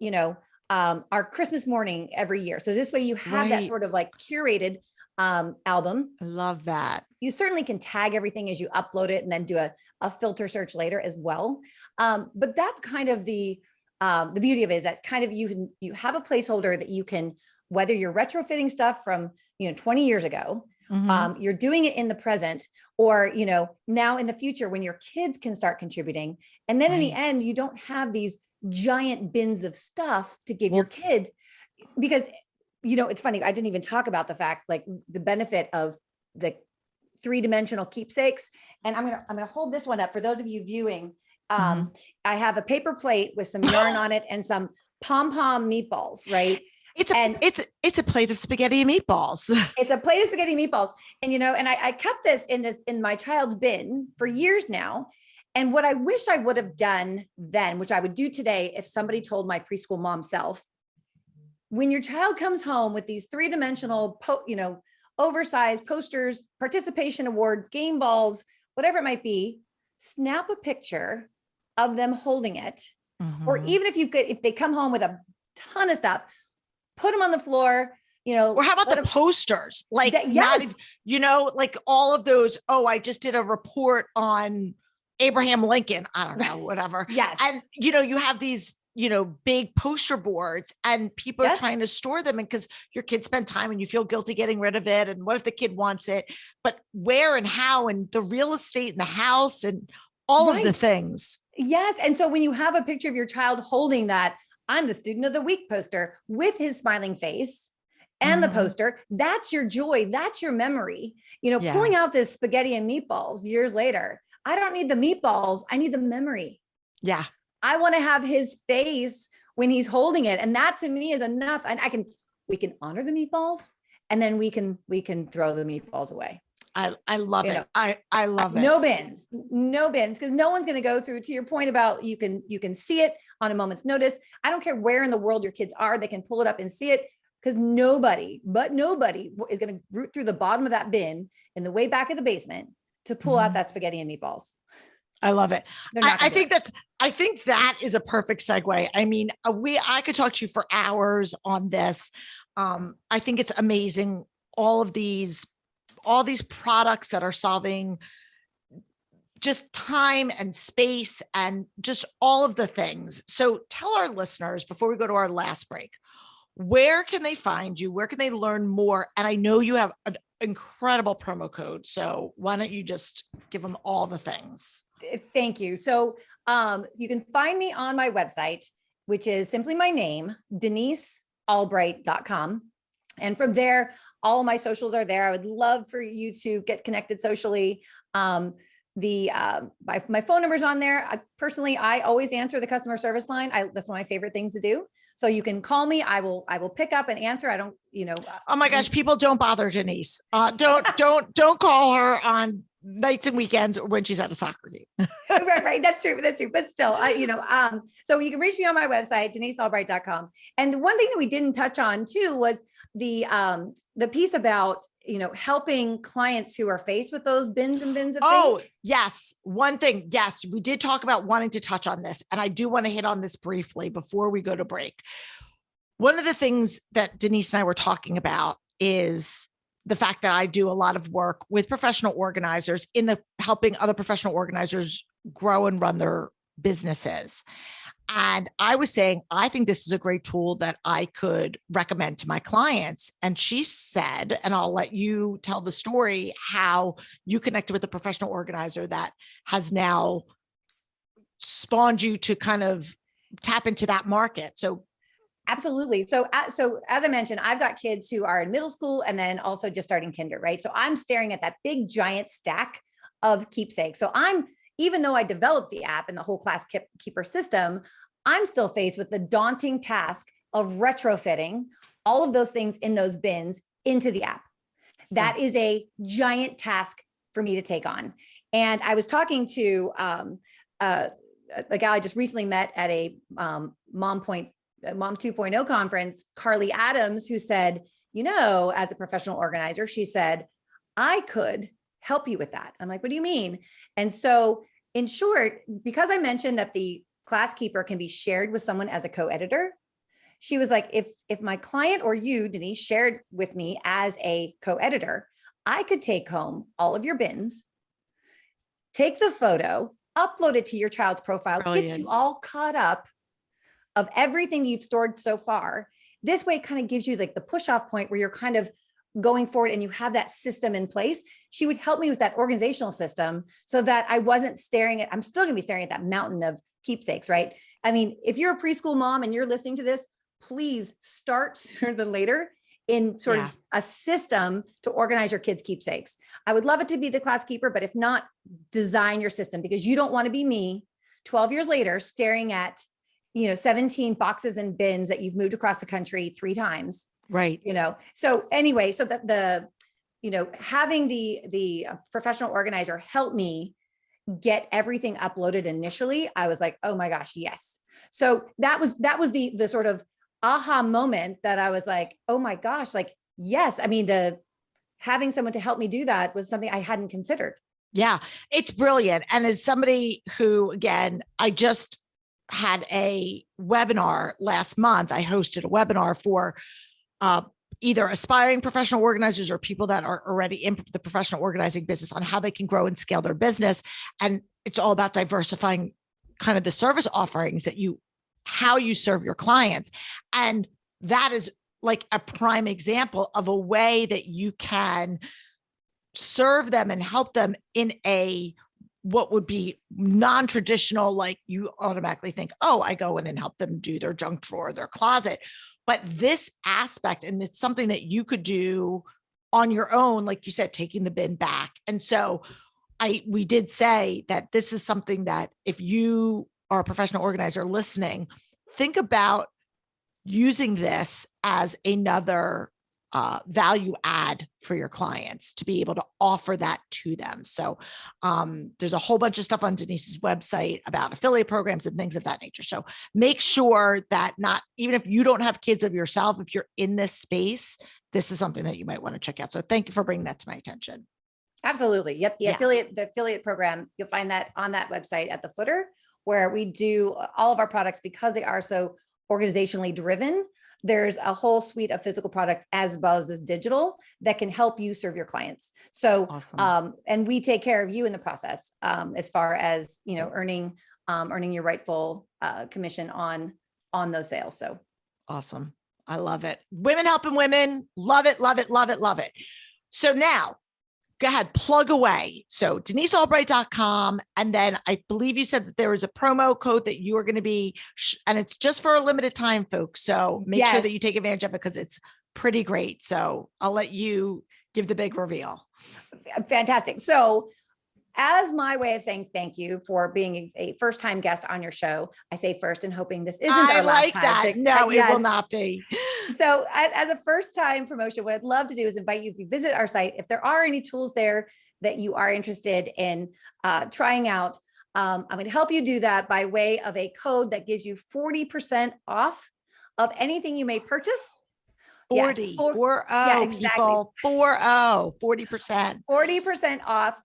our Christmas morning every year. So this way you have that sort of like curated album. I love that. You certainly can tag everything as you upload it and then do a filter search later as well. But that's kind of the beauty of it, is that kind of you have a placeholder that you can, whether you're retrofitting stuff from 20 years ago, you're doing it in the present, or now in the future when your kids can start contributing, and then in the end you don't have these giant bins of stuff to give your kid, because it's funny, I didn't even talk about the fact, like the benefit of the 3-dimensional keepsakes. And I'm gonna hold this one up for those of you viewing. I have a paper plate with some yarn on it and some pom-pom meatballs, right? It's a plate of spaghetti and meatballs. It's a plate of spaghetti and meatballs. And, and I kept this in my child's bin for years now. And what I wish I would have done then, which I would do today, if somebody told my preschool mom self, when your child comes home with these 3-dimensional, oversized posters, participation award, game balls, whatever it might be, snap a picture of them holding it. Or even if they come home with a ton of stuff, put them on the floor, or how about the posters? Like, like all of those. Oh, I just did a report on Abraham Lincoln. I don't know, whatever. Yes. And, you have these, big poster boards, and people are trying to store them, and because your kids spend time and you feel guilty getting rid of it. And what if the kid wants it, but where and how, and the real estate in the house and all of the things. Yes. And so when you have a picture of your child holding that I'm the student of the week poster with his smiling face and the poster, that's your joy. That's your memory, pulling out this spaghetti and meatballs years later. I don't need the meatballs. I need the memory. Yeah. I want to have his face when he's holding it. And that to me is enough. And we can honor the meatballs, and then we can throw the meatballs away. I love it. I love it. No bins, because no one's going to go through, to your point about you can see it on a moment's notice. I don't care where in the world your kids are, they can pull it up and see it, because nobody is going to root through the bottom of that bin in the way back of the basement to pull out that spaghetti and meatballs. I love it. I think that is a perfect segue. I mean, I could talk to you for hours on this. I think it's amazing. All these products that are solving just time and space and just all of the things. So tell our listeners, before we go to our last break, where can they find you? Where can they learn more? And I know you have an incredible promo code. So why don't you just give them all the things? Thank you. So you can find me on my website, which is simply my name, DeniseAlbright.com. And from there, all my socials are there. I would love for you to get connected socially. My phone number's on there. I always answer the customer service line. That's one of my favorite things to do. So you can call me. I will pick up and answer. I don't, Oh my gosh, people, don't bother Denise. Don't call her on nights and weekends or when she's at a soccer game. Right. That's true. But still, so you can reach me on my website, DeniseAlbright.com. And the one thing that we didn't touch on too was the piece about, helping clients who are faced with those bins and bins of things. Oh, yes. One thing. Yes. We did talk about wanting to touch on this, and I do want to hit on this briefly before we go to break. One of the things that Denise and I were talking about is the fact that I do a lot of work with professional organizers helping other professional organizers grow and run their businesses. And I was saying, I think this is a great tool that I could recommend to my clients. And she said, and I'll let you tell the story, how you connected with a professional organizer that has now spawned you to kind of tap into that market. So Absolutely. So as I mentioned, I've got kids who are in middle school and then also just starting kinder, right? So I'm staring at that big giant stack of Keepsakes. So even though I developed the app and the whole class keeper system, I'm still faced with the daunting task of retrofitting all of those things in those bins into the app. That is a giant task for me to take on. And I was talking to a gal I just recently met at a Mom 2.0 conference, Carly Adams, who said, as a professional organizer, she said, I could help you with that. I'm like, what do you mean? And so in short, because I mentioned that the class keeper can be shared with someone as a co-editor, she was like, if my client or you, Denise, shared with me as a co-editor, I could take home all of your bins, take the photo, upload it to your child's profile, get you all caught up of everything you've stored so far. This way it kind of gives you like the push off point where you're kind of going forward and you have that system in place. She would help me with that organizational system so that I wasn't I'm still going to be staring at that mountain of Keepsakes, right? I mean, if you're a preschool mom and you're listening to this, please start sooner than later in sort of a system to organize your kids' Keepsakes. I would love it to be the class keeper, but if not, design your system, because you don't want to be me 12 years later staring at 17 boxes and bins that you've moved across the country 3 times. Right. So anyway, so that having the professional organizer help me get everything uploaded initially, I was like, oh my gosh, yes. So that was the sort of aha moment that I was like, oh my gosh, like, yes. I mean, having someone to help me do that was something I hadn't considered. Yeah, it's brilliant. And as somebody who, again, I just had a webinar last month. I hosted a webinar for either aspiring professional organizers or people that are already in the professional organizing business on how they can grow and scale their business. And it's all about diversifying kind of the service offerings how you serve your clients. And that is like a prime example of a way that you can serve them and help them in what would be non-traditional, like you automatically think, oh, I go in and help them do their junk drawer, their closet. But this aspect, and it's something that you could do on your own, like you said, taking the bin back. And so we did say that this is something that if you are a professional organizer listening, think about using this as another value add for your clients to be able to offer that to them. So there's a whole bunch of stuff on Denise's website about affiliate programs and things of that nature. So make sure that even if you don't have kids of yourself, if you're in this space, this is something that you might want to check out. So thank you for bringing that to my attention. Absolutely. Yep. The affiliate program, you'll find that on that website at the footer, where we do all of our products because they are so organizationally driven. There's a whole suite of physical product as well as the digital that can help you serve your clients. So, awesome. And we take care of you in the process, as far as, earning your rightful commission on those sales. So awesome. I love it. Women helping women. Love it, love it, love it, love it. So now go ahead, plug away. So DeniseAlbright.com. And then I believe you said that there was a promo code that you are going to be, and it's just for a limited time, folks. So make sure that you take advantage of it because it's pretty great. So I'll let you give the big reveal. Fantastic. So as my way of saying thank you for being a first-time guest on your show, I say first and hoping this isn't our last time. I like that. No, it will not be. So as a first-time promotion, what I'd love to do is invite you, if you visit our site, if there are any tools there that you are interested in trying out, I'm going to help you do that by way of a code that gives you 40% off of anything you may purchase. 40, yes, 40, yeah, exactly. People, 40%. 40% off.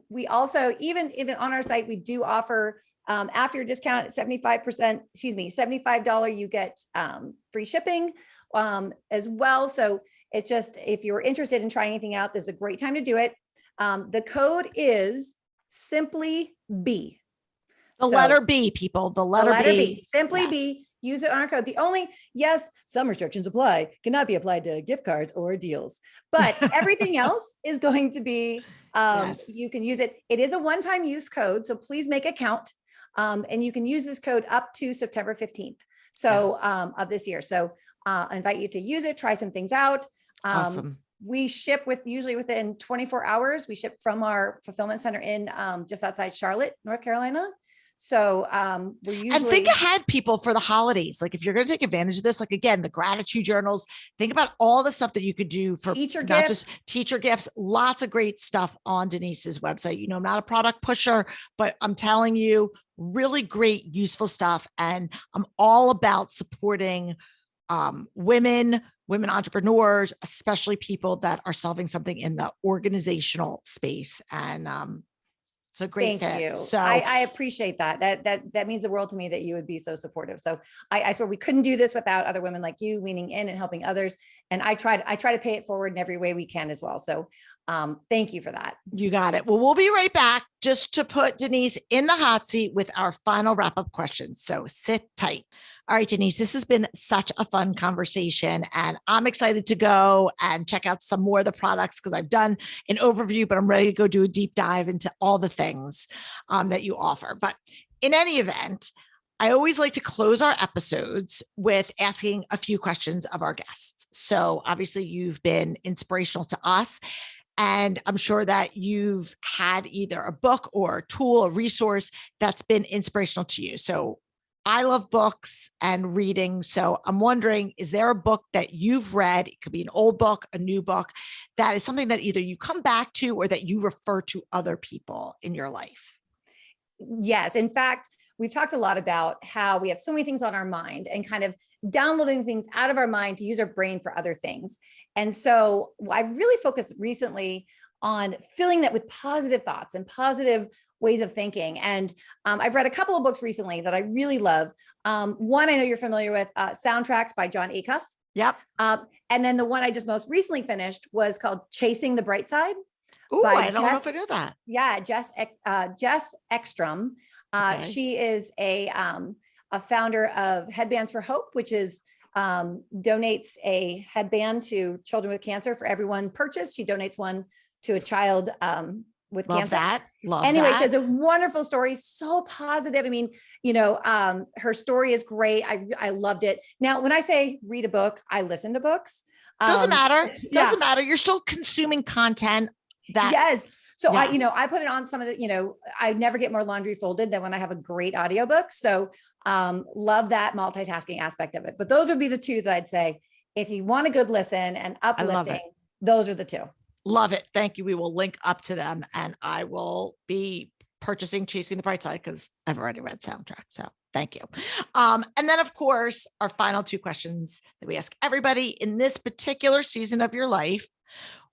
We also, even on our site, we do offer, after your discount at $75, you get free shipping as well. So it's just, if you're interested in trying anything out, this is a great time to do it. The code is simply B. The letter B, people, the letter B. Simply B. Use it on our code. Some restrictions apply, cannot be applied to gift cards or deals, but everything else is going to be, you can use it. It is a one-time use code, so please make a count. And you can use this code up to September 15th. So, of this year. So, I invite you to use it, try some things out. Awesome. We ship usually within 24 hours. We ship from our fulfillment center in just outside Charlotte, North Carolina. So we're usually— And think ahead, people, for the holidays. Like if you're going to take advantage of this, like again, the gratitude journals, think about all the stuff that you could do for teacher not gifts. just teacher gifts, lots of great stuff on Denise's website. I'm not a product pusher, but I'm telling you, really great, useful stuff. And I'm all about supporting women entrepreneurs, especially people that are solving something in the organizational space. And it's a great Thank fit. you. So I appreciate that. That means the world to me that you would be so supportive. So I swear we couldn't do this without other women like you leaning in and helping others. And I try to pay it forward in every way we can as well. So thank you for that. You got it. Well, we'll be right back just to put Denise in the hot seat with our final wrap-up questions. So sit tight. All right, Denise, this has been such a fun conversation, and I'm excited to go and check out some more of the products because I've done an overview, but I'm ready to go do a deep dive into all the things that you offer. But in any event, I always like to close our episodes with asking a few questions of our guests. So obviously you've been inspirational to us, and I'm sure that you've had either a book or a tool, a resource that's been inspirational to you. So I love books and reading. So I'm wondering, is there a book that you've read? It could be an old book, a new book, that is something that either you come back to or that you refer to other people in your life. Yes. In fact, we've talked a lot about how we have so many things on our mind and kind of downloading things out of our mind to use our brain for other things. And so I've really focused recently on filling that with positive thoughts and positive ways of thinking. And I've read a couple of books recently that I really love. One I know you're familiar with, Soundtracks by John Acuff. Yep. And then the one I just most recently finished was called Chasing the Bright Side. Oh, I don't know if I know that. Yeah, Jess Ekstrom. Okay. She is a founder of Headbands for Hope, which is donates a headband to children with cancer. For everyone purchased, she donates one to a child with Love cancer. Love anyway, that. She has a wonderful story, so positive. I mean, her story is great. I loved it. Now, when I say read a book, I listen to books. Doesn't matter. Doesn't matter. You're still consuming content. Yes. So yes. I put it on some of the, I never get more laundry folded than when I have a great audiobook. So love that multitasking aspect of it. But those would be the two that I'd say, if you want a good listen and uplifting, those are the two. Love it. Thank you. We will link up to them, and I will be purchasing Chasing the Bright Side because I've already read Soundtrack. So thank you. And then of course, our final two questions that we ask everybody in this particular season of your life: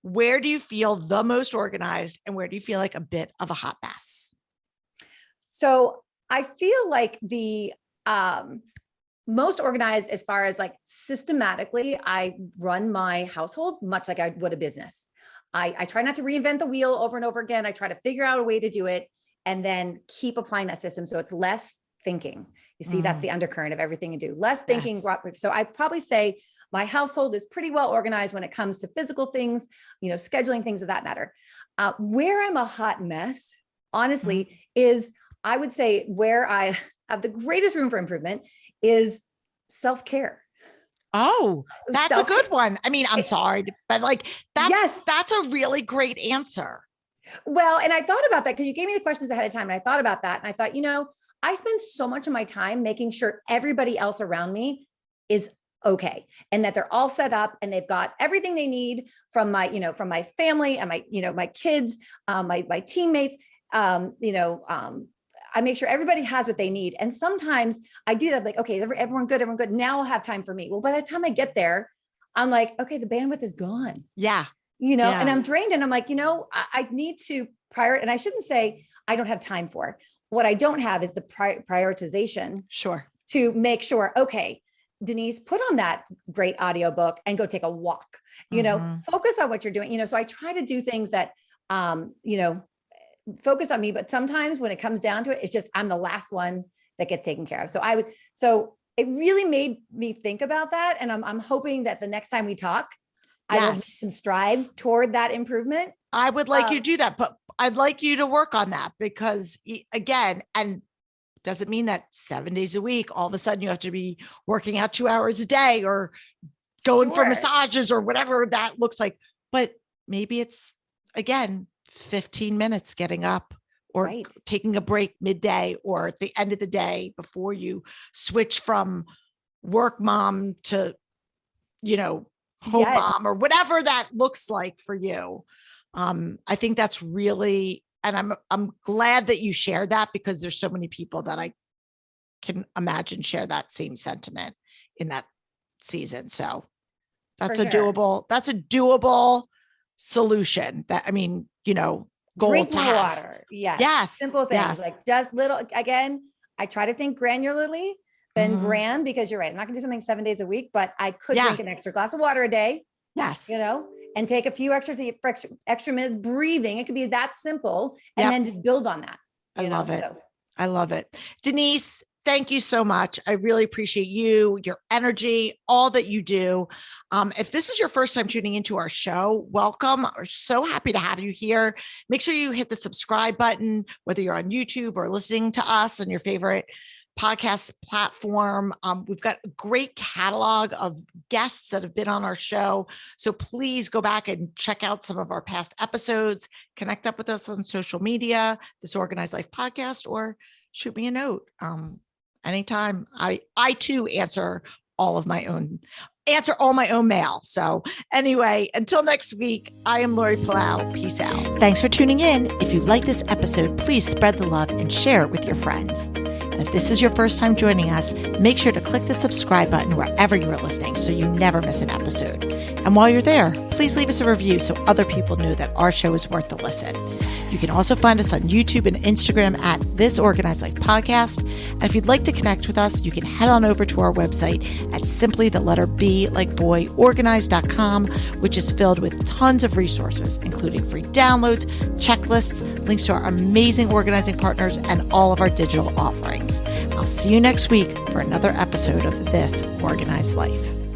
where do you feel the most organized, and where do you feel like a bit of a hot mess? So I feel like the most organized as far as like systematically, I run my household much like I would a business. I try not to reinvent the wheel over and over again. I try to figure out a way to do it and then keep applying that system. So it's less thinking. You see, that's the undercurrent of everything you do. Less thinking. Yes. So I probably say my household is pretty well organized when it comes to physical things, scheduling things of that matter. Where I'm a hot mess, honestly, is I would say where I have the greatest room for improvement is self-care. Oh, that's a good one. I mean, I'm sorry, but that's a really great answer. Well, and I thought about that because you gave me the questions ahead of time, and I thought about that. And I thought, I spend so much of my time making sure everybody else around me is okay, and that they're all set up and they've got everything they need from my family and my kids, my teammates, I make sure everybody has what they need. And sometimes I do that, like, okay, everyone good. Now I'll have time for me. Well, by the time I get there, I'm like, okay, the bandwidth is gone. Yeah. And I'm drained, and I'm like, I need to prioritize. And I shouldn't say I don't have time for it. What I don't have is the prioritization. Sure. To make sure, okay, Denise, put on that great audiobook and go take a walk, focus on what you're doing, so I try to do things that, focus on me, but sometimes when it comes down to it, it's just, I'm the last one that gets taken care of. So it really made me think about that. And I'm hoping that the next time we talk, I will make some strides toward that improvement. I would like you to do that, but I'd like you to work on that because again, and doesn't mean that 7 days a week, all of a sudden you have to be working out 2 hours a day or going for massages or whatever that looks like. But maybe it's, again, 15 minutes getting up or taking a break midday or at the end of the day before you switch from work mom to, home mom or whatever that looks like for you. I think that's really, and I'm glad that you shared that, because there's so many people that I can imagine share that same sentiment in that season. So that's that's a doable solution that, goal Drink to more have. water. Yes. Simple things like just little, again, I try to think granularly than gram, because you're right. I'm not gonna do something 7 days a week, but I could drink an extra glass of water a day. Yes. And take a few extra minutes breathing. It could be that simple, and then to build on that. I love it. I love it. Denise, thank you so much. I really appreciate you, your energy, all that you do. If this is your first time tuning into our show, welcome. We're so happy to have you here. Make sure you hit the subscribe button, whether you're on YouTube or listening to us on your favorite podcast platform. We've got a great catalog of guests that have been on our show. So please go back and check out some of our past episodes, connect up with us on social media, This Organized Life Podcast, or shoot me a note. Anytime. I too answer all my own mail. So anyway, until next week, I am Lori Palau. Peace out. Thanks for tuning in. If you like this episode, please spread the love and share it with your friends. And if this is your first time joining us, make sure to click the subscribe button wherever you are listening so you never miss an episode. And while you're there, please leave us a review so other people know that our show is worth the listen. You can also find us on YouTube and Instagram at This Organized Life Podcast. And if you'd like to connect with us, you can head on over to our website at simply the letter B like boy organized.com, which is filled with tons of resources, including free downloads, checklists, links to our amazing organizing partners, and all of our digital offerings. I'll see you next week for another episode of This Organized Life.